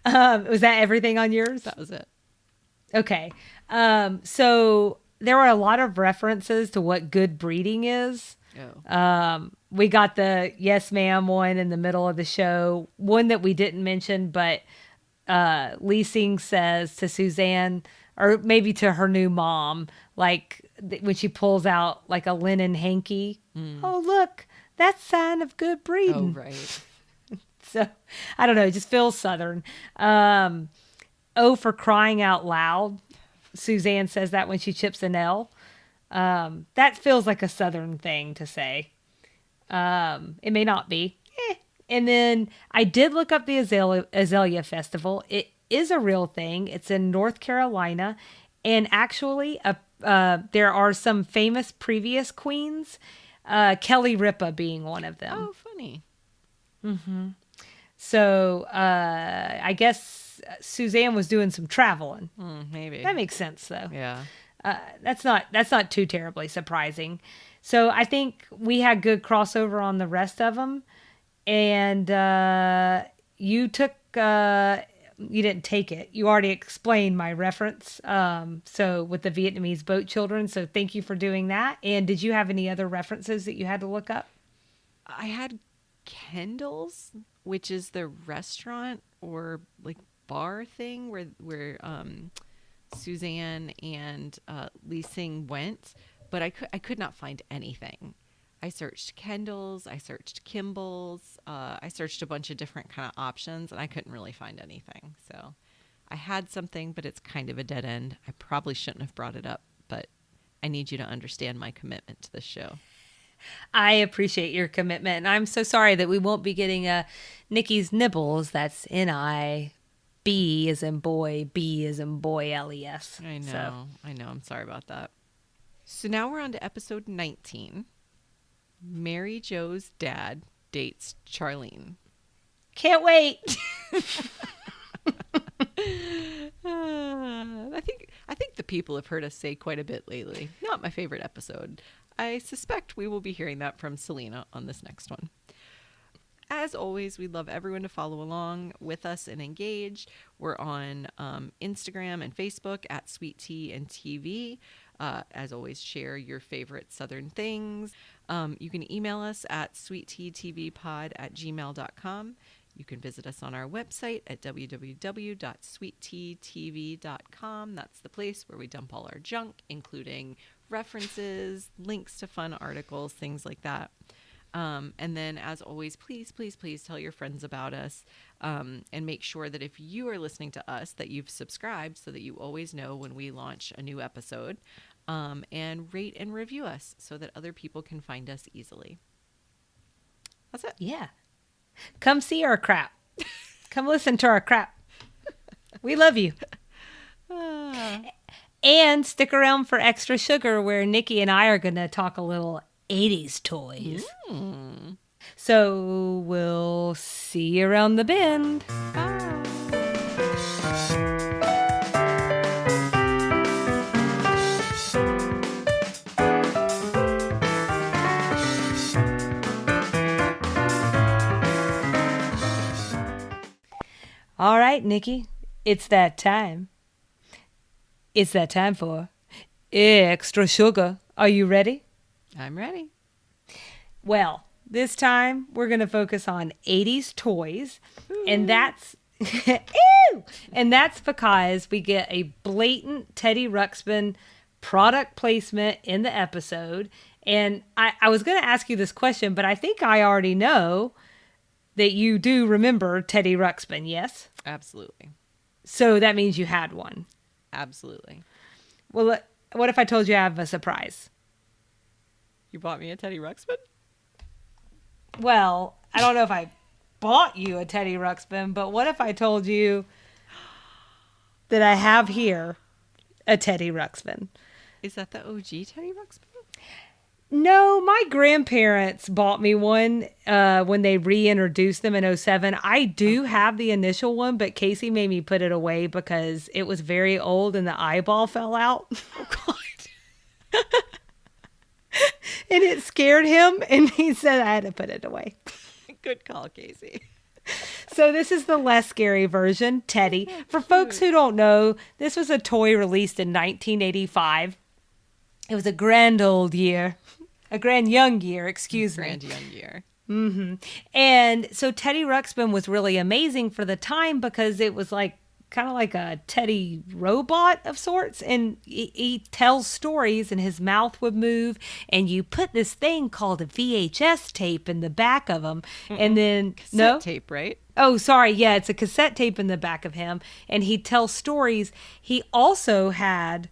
Was that everything on yours? That was it. Okay. So there were a lot of references to what good breeding is. Oh. We got the yes ma'am one in the middle of the show. One that we didn't mention, but Lee Sing says to Suzanne, or maybe to her new mom, like when she pulls out like a linen hanky. Oh, look, that's sign of good breeding. Oh, right. So I don't know. It just feels Southern. Oh, for crying out loud. Suzanne says that when she chips an L. That feels like a Southern thing to say. It may not be. And then I did look up the Azalea Festival. It is a real thing. It's in North Carolina. And actually, there are some famous previous queens, Kelly Ripa being one of them. Oh, funny. Mm-hmm. So I guess Suzanne was doing some traveling. Maybe. That makes sense, though. Yeah. That's not too terribly surprising. So I think we had good crossover on the rest of them. And you took, you didn't take it. You already explained my reference. So with the Vietnamese boat children. So thank you for doing that. And did you have any other references that you had to look up? I had Kendall's, which is the restaurant or like bar thing where Suzanne and Lee Sing went, but I could not find anything. I searched Kendall's, I searched Kimball's, I searched a bunch of different kind of options, and I couldn't really find anything. So I had something, but it's kind of a dead end. I probably shouldn't have brought it up, but I need you to understand my commitment to this show. I appreciate your commitment, and I'm so sorry that we won't be getting Nikki's Nibbles. That's N-I-B as in boy, B as in boy, L-E-S. I know, So. I know. I'm sorry about that. So now we're on to episode 19. Mary Jo's dad dates Charlene. Can't wait. I think the people have heard us say quite a bit lately. Not my favorite episode. I suspect we will be hearing that from Selena on this next one. As always, we'd love everyone to follow along with us and engage. We're on Instagram and Facebook at Sweet Tea and TV. As always, share your favorite Southern things. You can email us at sweetteatvpod@gmail.com. You can visit us on our website at www.sweetteatv.com. That's the place where we dump all our junk, including references, links to fun articles, things like that. And then, as always, please, please, please tell your friends about us, and make sure that if you are listening to us, that you've subscribed so that you always know when we launch a new episode, and rate and review us so that other people can find us easily. That's it. Yeah. Come see our crap. Come listen to our crap. We love you. And stick around for Extra Sugar, where Nikki and I are going to talk a little 80s toys. So we'll see you around the bend. Bye. All right, Nikki, it's that time. It's that time for Extra sugar. Are you ready? I'm ready. Well, this time we're going to focus on 80s toys, and that's ew! And that's because we get a blatant Teddy Ruxpin product placement in the episode. And I was going to ask you this question, but I think I already know that you do remember Teddy Ruxpin, yes? Absolutely. So that means you had one. Absolutely. Well, what if I told you I have a surprise? You bought me a Teddy Ruxpin? Well, I don't know if I bought you a Teddy Ruxpin, but what if I told you that I have here a Teddy Ruxpin? Is that the OG Teddy Ruxpin? No, my grandparents bought me one when they reintroduced them in '07. I do have the initial one, but Casey made me put it away because it was very old and the eyeball fell out. Oh, God. And it scared him, and he said I had to put it away. Good call, Casey. So this is the less scary version, Teddy. For folks who don't know, this was a toy released in 1985. It was a grand old year. A grand young year, excuse me. Grand young year. Mm-hmm. And so Teddy Ruxpin was really amazing for the time because it was like kind of like a Teddy robot of sorts. And he tells stories and his mouth would move. And you put this thing called a VHS tape in the back of him. And then, Cassette tape, right? Oh, sorry. Yeah, it's a cassette tape in the back of him. And he'd tell stories. He also had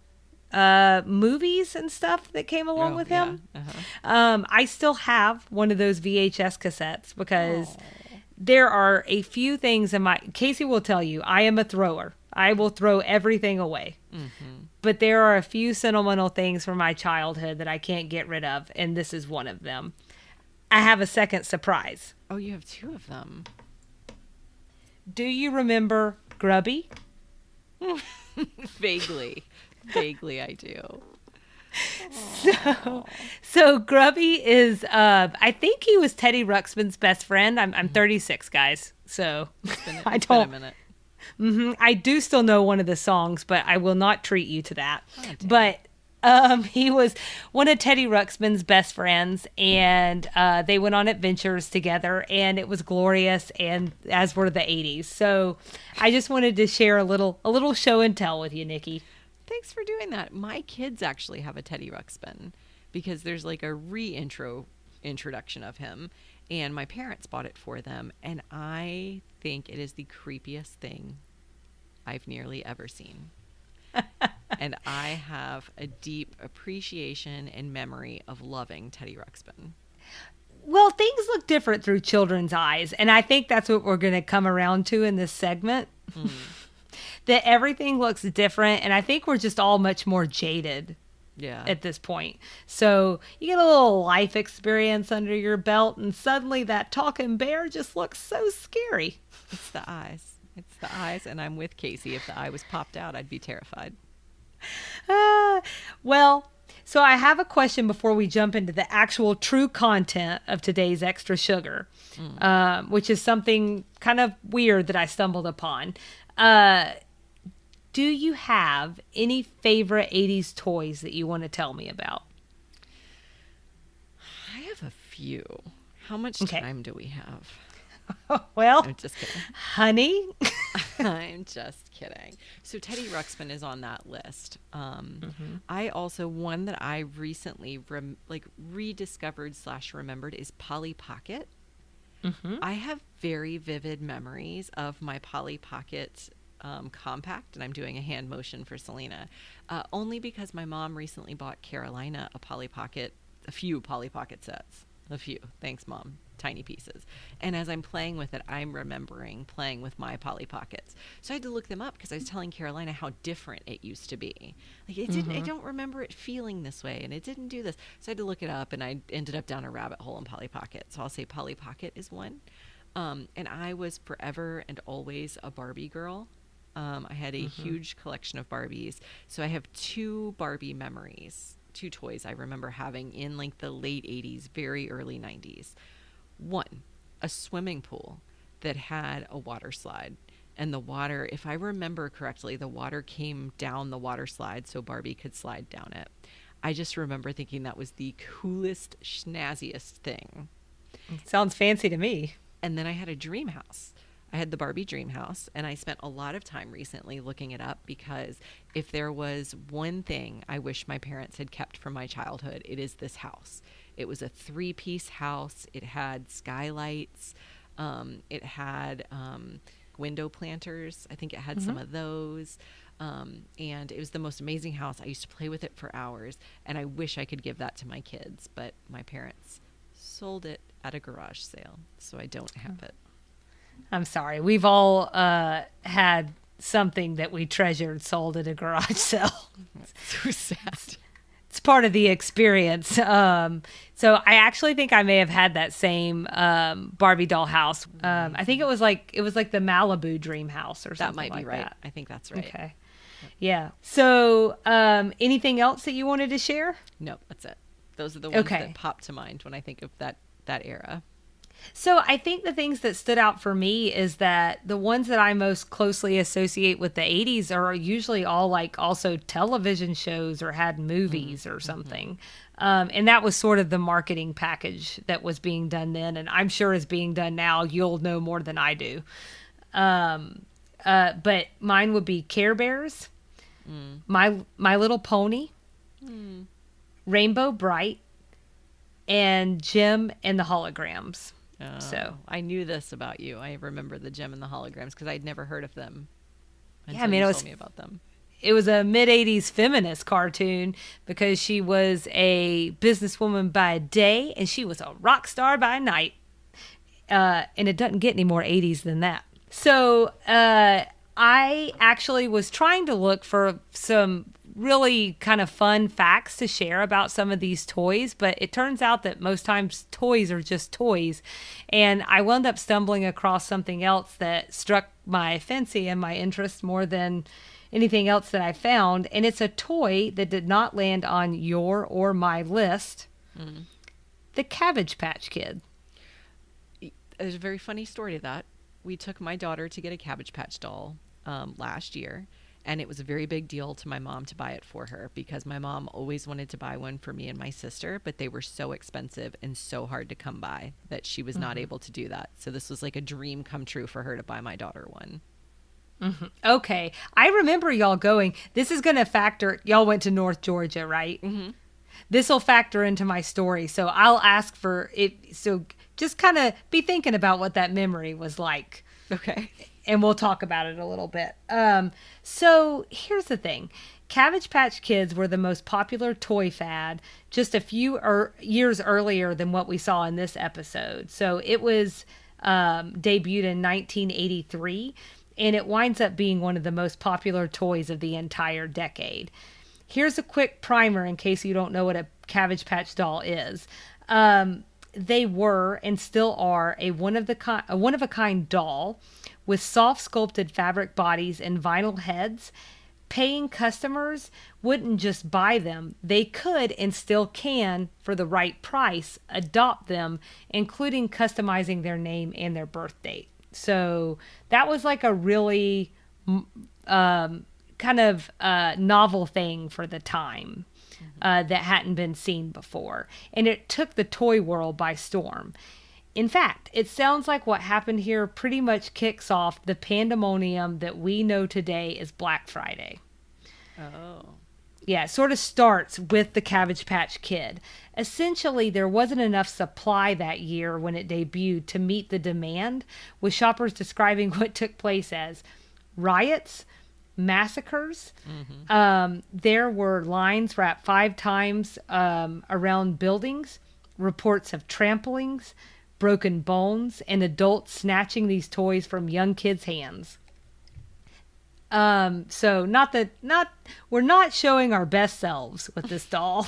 movies and stuff that came along with him. I still have one of those VHS cassettes because there are a few things in my... Casey will tell you, I am a thrower. I will throw everything away. But there are a few sentimental things from my childhood that I can't get rid of, and this is one of them. I have a second surprise. Oh, you have two of them. Do you remember Grubby? Vaguely. Vaguely, I do. So Grubby is, I think he was Teddy Ruxpin's best friend. I'm 36, guys. So It's been a minute. I do still know one of the songs, but I will not treat you to that. But he was one of Teddy Ruxpin's best friends, and they went on adventures together, and it was glorious, and as were the 80s. So I just wanted to share a little show and tell with you, Nikki. Thanks for doing that. My kids actually have a Teddy Ruxpin because there's like a introduction of him, and my parents bought it for them, and I think it is the creepiest thing I've nearly ever seen. And I have a deep appreciation and memory of loving Teddy Ruxpin. Well, things look different through children's eyes, and I think that's what we're going to come around to in this segment. That everything looks different, and I think we're just all much more jaded at this point. So you get a little life experience under your belt, and suddenly that talking bear just looks so scary. It's the eyes. It's the eyes, and I'm with Casey. If the eye was popped out, I'd be terrified. Well, so I have a question before we jump into the actual true content of today's Extra Sugar, which is something kind of weird that I stumbled upon. Do you have any favorite 80s toys that you want to tell me about? I have a few. How much time do we have? Well, I'm just kidding. Honey. I'm just kidding. So Teddy Ruxpin is on that list. I also, one that I recently rediscovered / remembered is Polly Pocket. I have very vivid memories of my Polly Pocket compact, and I'm doing a hand motion for Selena, only because my mom recently bought Carolina a few Polly Pocket sets. A few. Thanks, Mom. Tiny pieces. And as I'm playing with it, I'm remembering playing with my Polly Pockets. So I had to look them up because I was telling Carolina how different it used to be. Like it didn't. I don't remember it feeling this way, and it didn't do this. So I had to look it up, and I ended up down a rabbit hole in Polly Pocket. So I'll say Polly Pocket is one. And I was forever and always a Barbie girl. I had a huge collection of Barbies. So I have two Barbie memories, two toys I remember having in like the late 80s, very early 90s. One, a swimming pool that had a water slide. And the water, if I remember correctly, the water came down the water slide so Barbie could slide down it. I just remember thinking that was the coolest, schnazziest thing. Sounds fancy to me. And then I had a dream house. I had the Barbie dream house, and I spent a lot of time recently looking it up, because if there was one thing I wish my parents had kept from my childhood, it is this house. It was a 3-piece house. It had skylights. It had window planters. I think it had some of those. And it was the most amazing house. I used to play with it for hours, and I wish I could give that to my kids, but my parents sold it at a garage sale, so I don't have it. I'm sorry. We've all had something that we treasured sold at a garage sale. So sad. It's part of the experience. So I actually think I may have had that same Barbie doll house. I think it was like the Malibu dream house or something. That might be like right. that. I think that's right. Okay. Yeah. So anything else that you wanted to share? No, that's it. Those are the ones Okay. that pop to mind when I think of that era. So I think the things that stood out for me is that the ones that I most closely associate with the 80s are usually all like also television shows or had movies or something. And that was sort of the marketing package that was being done then. And I'm sure is being done now. You'll know more than I do. But mine would be Care Bears, My Little Pony, Rainbow Bright, and Jim and the Holograms. So I knew this about you. I remember the Gem and the Holograms because I'd never heard of them until I mean, you it told was me about them. It was a mid-'80s feminist cartoon because she was a businesswoman by day and she was a rock star by night. And it doesn't get any more 80s than that. So I actually was trying to look for some really kind of fun facts to share about some of these toys, but it turns out that most times toys are just toys. And I wound up stumbling across something else that struck my fancy and my interest more than anything else that I found. And it's a toy that did not land on your or my list. The Cabbage Patch Kid. There's a very funny story to that. We took my daughter to get a Cabbage Patch doll last year. And it was a very big deal to my mom to buy it for her because my mom always wanted to buy one for me and my sister, but they were so expensive and so hard to come by that she was not able to do that. So this was like a dream come true for her to buy my daughter one. Okay. I remember y'all going. This is going to factor. Y'all went to North Georgia, right? This will factor into my story. So I'll ask for it. So just kind of be thinking about what that memory was like. Okay. And we'll talk about it a little bit. So here's the thing. Cabbage Patch Kids were the most popular toy fad just a few years earlier than what we saw in this episode. So it was debuted in 1983, and it winds up being one of the most popular toys of the entire decade. Here's a quick primer in case you don't know what a Cabbage Patch doll is. They were and still are a one-of-a-kind doll with soft sculpted fabric bodies and vinyl heads. Paying customers wouldn't just buy them. They could and still can, for the right price, adopt them, including customizing their name and their birth date. So that was like a really kind of novel thing for the time that hadn't been seen before. And it took the toy world by storm. In fact, it sounds like what happened here pretty much kicks off the pandemonium that we know today as Black Friday. Oh. Yeah, it sort of starts with the Cabbage Patch Kid. Essentially, there wasn't enough supply that year when it debuted to meet the demand, with shoppers describing what took place as riots, massacres. There were lines wrapped 5 times around buildings, reports of tramplings, broken bones, and adults snatching these toys from young kids' hands. So we're not showing our best selves with this doll.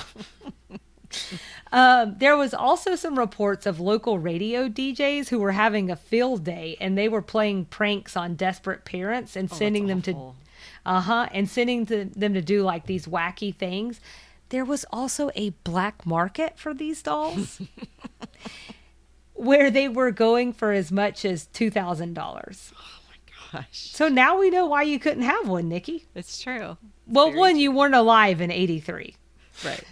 There was also some reports of local radio DJs who were having a field day, and they were playing pranks on desperate parents and sending them to do like these wacky things. There was also a black market for these dolls. Where they were going for as much as $2,000. Oh my gosh. So now we know why you couldn't have one, Nikki. It's true. Well, one, you weren't alive in 83. Right.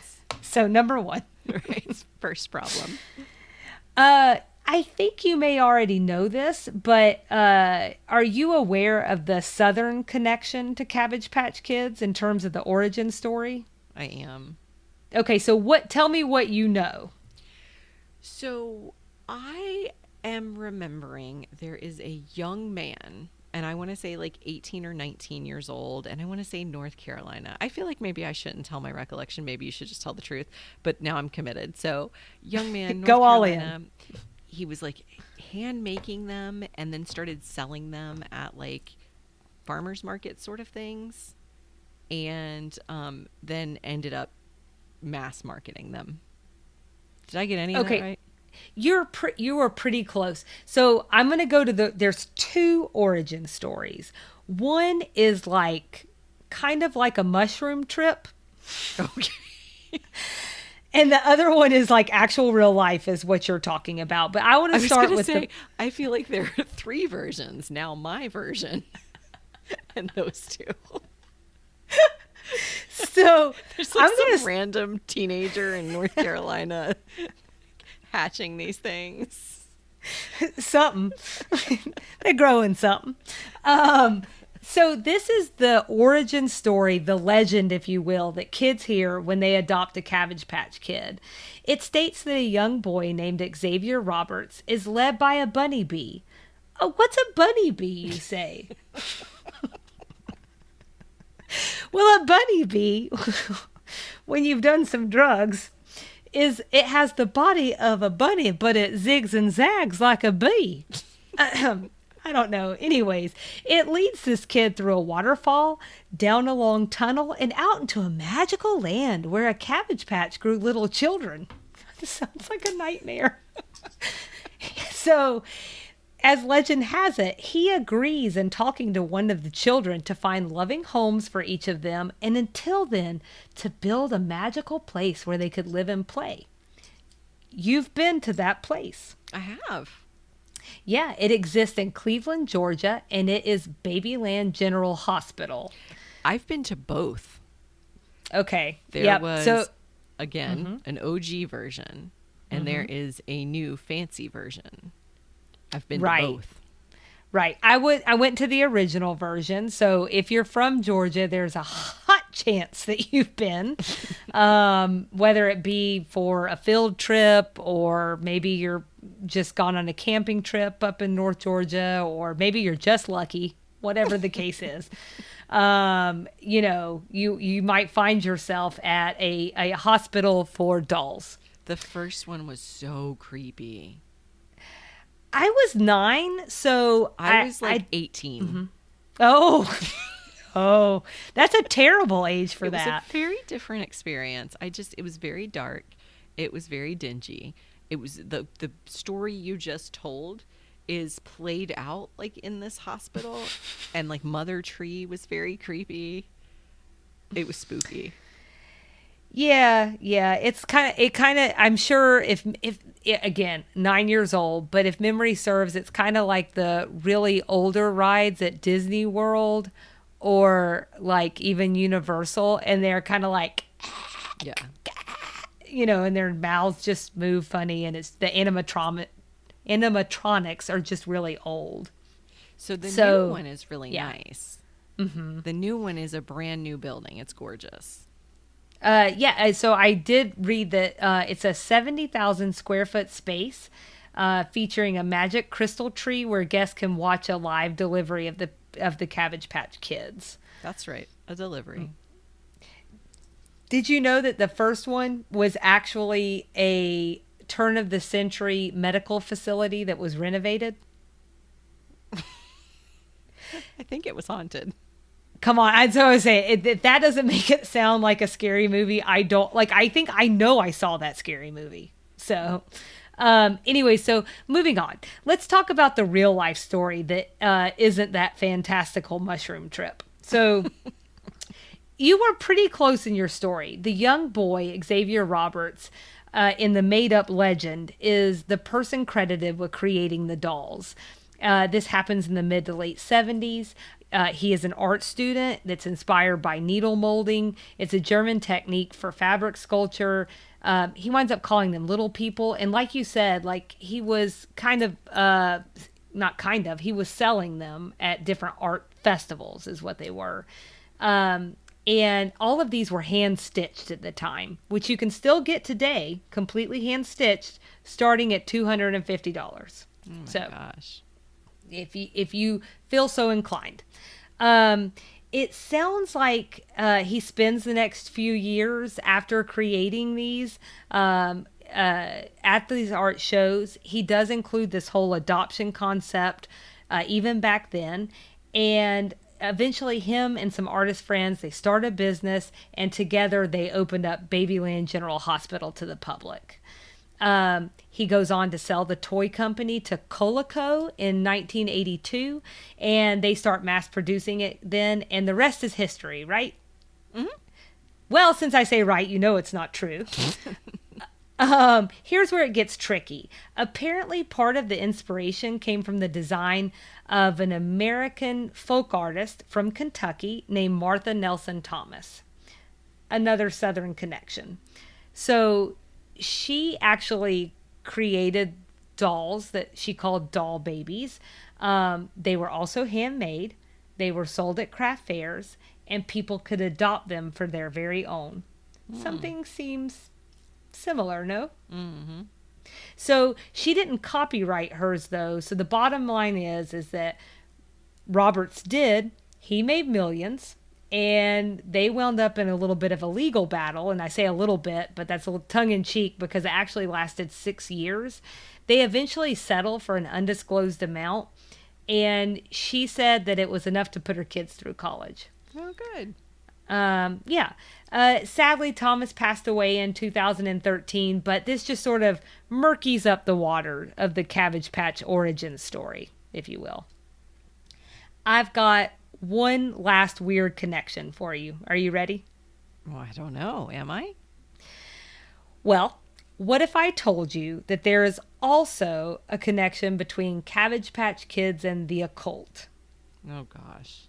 So number one. Right. First problem. I think you may already know this, but are you aware of the Southern connection to Cabbage Patch Kids in terms of the origin story? I am. Okay, so tell me what you know. So I am remembering there is a young man, and I want to say like 18 or 19 years old, and I want to say North Carolina. I feel like maybe I shouldn't tell my recollection. Maybe you should just tell the truth, but now I'm committed. So young man, North Go all Carolina, in. he was like hand making them and then started selling them at like farmers market sort of things, and then ended up mass marketing them. Did I get any of that right? You were pretty close. So I'm going to go to there's two origin stories. One is like kind of like a mushroom trip. Okay. And the other one is like actual real life is what you're talking about. But I want to start with I feel like there are three versions. Now my version and those two. So there's like some random teenager in North Carolina hatching these things. Something. They're growing something. So this is the origin story, the legend, if you will, that kids hear when they adopt a Cabbage Patch Kid. It states that a young boy named Xavier Roberts is led by a bunny bee. Oh, what's a bunny bee, you say? Well, a bunny bee, when you've done some drugs, it has the body of a bunny, but it zigs and zags like a bee. I don't know. Anyways, it leads this kid through a waterfall, down a long tunnel, and out into a magical land where a cabbage patch grew little children. This sounds like a nightmare. So, as legend has it, he agrees in talking to one of the children to find loving homes for each of them, and until then, to build a magical place where they could live and play. You've been to that place. I have. Yeah, it exists in Cleveland, Georgia, and it is Babyland General Hospital. I've been to both. Okay. There was, again, an OG version, and there is a new fancy version. I've been to both. Right. I went to the original version. So if you're from Georgia, there's a hot chance that you've been, whether it be for a field trip or maybe you're just gone on a camping trip up in North Georgia, or maybe you're just lucky, whatever the case is. You might find yourself at a hospital for dolls. The first one was so creepy. I was 9, so I was 18. Mm-hmm. Oh, that's a terrible age for that. It was a very different experience. It was very dark. It was very dingy. It was the story you just told is played out like in this hospital, and like Mother Tree was very creepy. It was spooky. Yeah. It kind of, I'm sure if again, 9 years old, but if memory serves, it's kind of like the really older rides at Disney World or like even Universal, and they're kind of like, yeah, and their mouths just move funny, and it's the animatronics are just really old. So the new one is really nice. Mm-hmm. The new one is a brand new building. It's gorgeous. So I did read that it's a 70,000 square foot space featuring a magic crystal tree where guests can watch a live delivery of the Cabbage Patch Kids. That's right, a delivery. Did you know that the first one was actually a turn of the century medical facility that was renovated? I think it was haunted. Come on. So I was saying, if that doesn't make it sound like a scary movie, I think I know I saw that scary movie. So anyway, so moving on. Let's talk about the real life story that isn't that fantastical mushroom trip. So you were pretty close in your story. The young boy, Xavier Roberts, in the made-up legend, is the person credited with creating the dolls. This happens in the mid to late 70s. He is an art student that's inspired by needle molding. It's a German technique for fabric sculpture. He winds up calling them little people. And like you said, like he was he was selling them at different art festivals is what they were. And all of these were hand stitched at the time, which you can still get today, completely hand stitched, starting at $250. Oh my So gosh. if you feel so inclined. It sounds like he spends the next few years after creating these at these art shows. He does include this whole adoption concept even back then. And eventually him and some artist friends, they start a business, and together they opened up Babyland General Hospital to the public. He goes on to sell the toy company to Coleco in 1982, and they start mass producing it then, and the rest is history, right? Mm-hmm. Well, since I say right, you know it's not true. Here's where it gets tricky. Apparently, part of the inspiration came from the design of an American folk artist from Kentucky named Martha Nelson Thomas. Another Southern connection. So she actually created dolls that she called doll babies. They were also handmade. They were sold at craft fairs, and people could adopt them for their very own. Something seems similar, no? Mm-hmm. So she didn't copyright hers, though. So the bottom line is that Roberts did. He made millions. And they wound up in a little bit of a legal battle. And I say a little bit, but that's a little tongue-in-cheek because it actually lasted 6 years. They eventually settled for an undisclosed amount. And she said that it was enough to put her kids through college. Oh, good. Yeah. Sadly, Thomas passed away in 2013, but this just sort of murkies up the water of the Cabbage Patch origin story, if you will. I've got one last weird connection for you. Are you ready? Well, I don't know. Am I? Well, what if I told you that there is also a connection between Cabbage Patch Kids and the occult? Oh, gosh.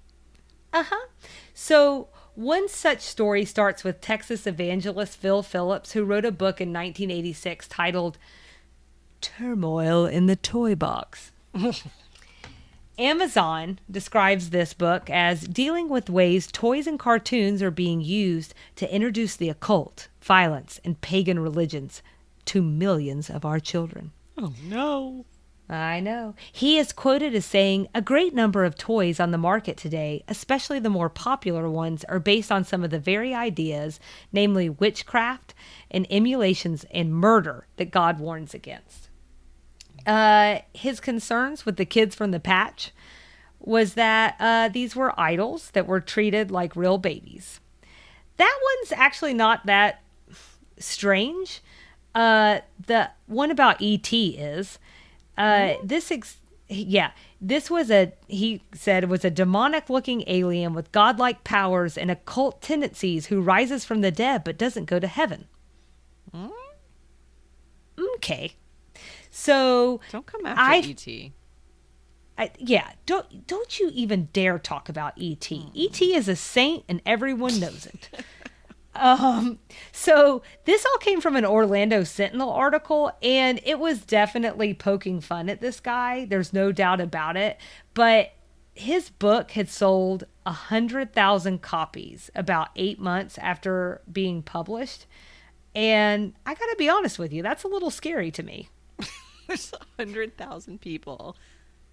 Uh-huh. So one such story starts with Texas evangelist Phil Phillips, who wrote a book in 1986 titled Turmoil in the Toy Box. Amazon describes this book as dealing with ways toys and cartoons are being used to introduce the occult, violence, and pagan religions to millions of our children. Oh, no. I know. He is quoted as saying, a great number of toys on the market today, especially the more popular ones, are based on some of the very ideas, namely witchcraft and emulations and murder that God warns against. His concerns with the kids from the patch was that these were idols that were treated like real babies. That one's actually not that strange. The one about E.T. is... he said it was a demonic looking alien with godlike powers and occult tendencies who rises from the dead but doesn't go to heaven. Okay. So don't come after E.T. Don't you even dare talk about E.T. E.T. is a saint and everyone knows it. So this all came from an Orlando Sentinel article, and it was definitely poking fun at this guy. There's no doubt about it. But his book had sold 100,000 copies about 8 months after being published. And I got to be honest with you, that's a little scary to me. There's 100,000 people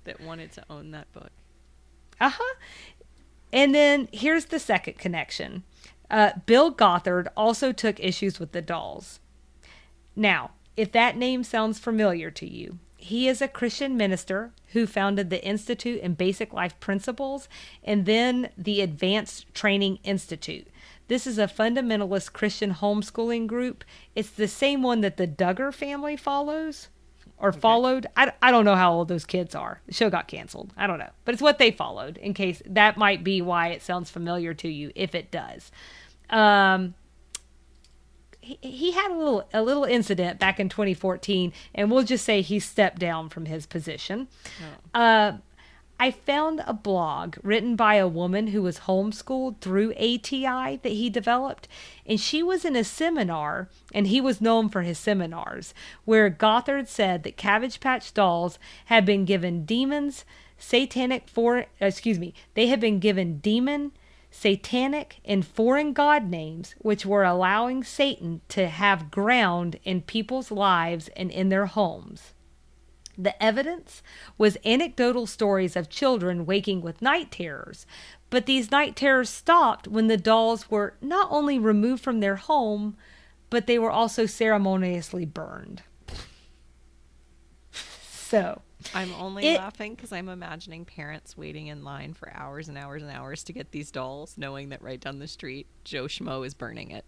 that wanted to own that book. Uh-huh. And then here's the second connection. Bill Gothard also took issues with the dolls. Now, if that name sounds familiar to you, he is a Christian minister who founded the Institute in Basic Life Principles and then the Advanced Training Institute. This is a fundamentalist Christian homeschooling group. It's the same one that the Duggar family follows. Or followed. I don't know how old those kids are. The show got canceled. I don't know. But it's what they followed, in case that might be why it sounds familiar to you, if it does. he had a little incident back in 2014, and we'll just say he stepped down from his position. I found a blog written by a woman who was homeschooled through ATI that he developed. And she was in a seminar, and he was known for his seminars, where Gothard said that Cabbage Patch dolls had been given they had been given demon, satanic, and foreign god names, which were allowing Satan to have ground in people's lives and in their homes. The evidence was anecdotal stories of children waking with night terrors, but these night terrors stopped when the dolls were not only removed from their home, but they were also ceremoniously burned. So, I'm only laughing because I'm imagining parents waiting in line for hours and hours and hours to get these dolls, knowing that right down the street, Joe Schmo is burning it.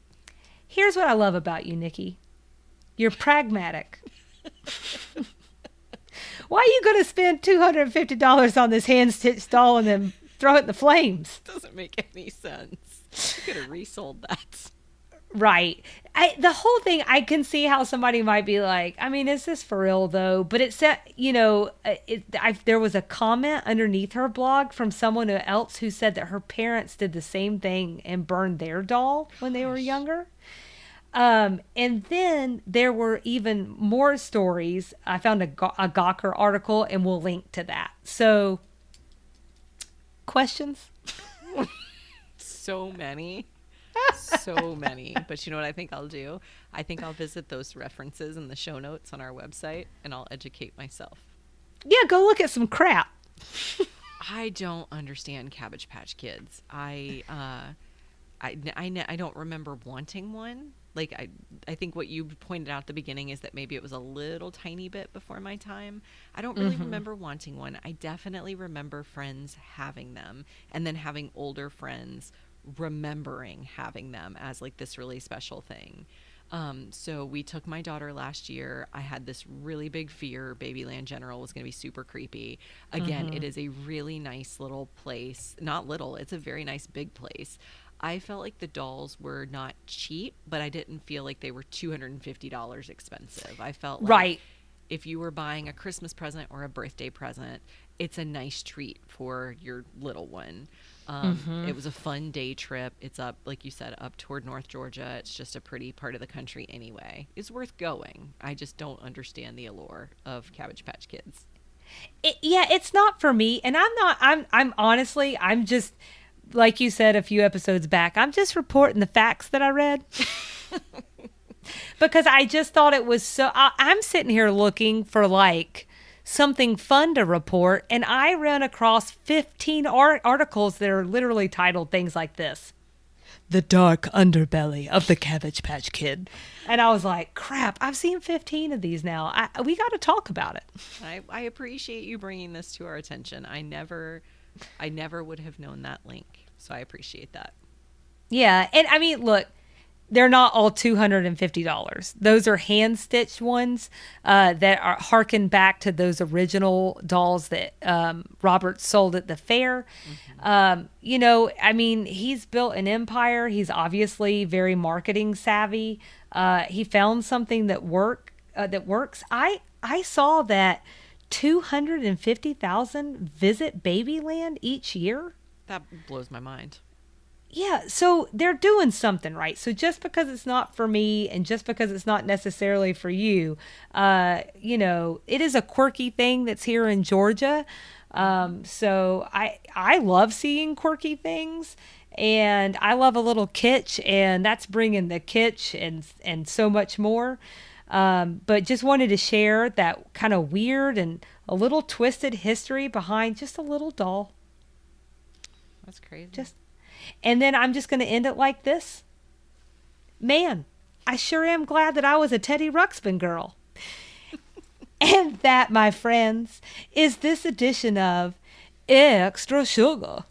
Here's what I love about you, Nikki. You're pragmatic. Why are you going to spend $250 on this hand-stitched doll and then throw it in the flames? Doesn't make any sense. You could have resold that. Right. The whole thing, I can see how somebody might be like, I mean, is this for real though? But it said, there was a comment underneath her blog from someone else who said that her parents did the same thing and burned their doll when they were younger. And then there were even more stories. I found a Gawker article, and we'll link to that. So, questions? So many. So many. But you know what I think I'll do? I think I'll visit those references in the show notes on our website, and I'll educate myself. Yeah, go look at some crap. I don't understand Cabbage Patch Kids. I don't remember wanting one. Like, I think what you pointed out at the beginning is that maybe it was a little tiny bit before my time. I don't really remember wanting one. I definitely remember friends having them, and then having older friends remembering having them as like this really special thing. So we took my daughter last year. I had this really big fear Babyland General was going to be super creepy. Again, it is a really nice little place. Not little, it's a very nice big place. I felt like the dolls were not cheap, but I didn't feel like they were $250 expensive. I felt like if you were buying a Christmas present or a birthday present, it's a nice treat for your little one. It was a fun day trip. It's up, like you said, up toward North Georgia. It's just a pretty part of the country anyway. It's worth going. I just don't understand the allure of Cabbage Patch Kids. It's not for me. And I'm honestly, I'm just, like you said a few episodes back, I'm just reporting the facts that I read. Because I just thought it was so, I'm sitting here looking for like something fun to report, and I ran across 15 articles that are literally titled things like this: "The Dark Underbelly of the Cabbage Patch Kid." And I was like, crap, I've seen 15 of these now. We got to talk about it. I appreciate you bringing this to our attention. I never would have known that link, so I appreciate that. Yeah, and I mean, look, they're not all $250. Those are hand-stitched ones that are harken back to those original dolls that Robert sold at the fair. I mean, he's built an empire. He's obviously very marketing savvy. He found something that works. I saw that 250,000 visit Babyland each year. That blows my mind. Yeah, so they're doing something right. So just because it's not for me and just because it's not necessarily for you, it is a quirky thing that's here in Georgia. So I love seeing quirky things, and I love a little kitsch, and that's bringing the kitsch and so much more. But just wanted to share that kind of weird and a little twisted history behind just a little doll. That's crazy. And then I'm just going to end it like this. Man, I sure am glad that I was a Teddy Ruxpin girl. And that, my friends, is this edition of Extra Sugar.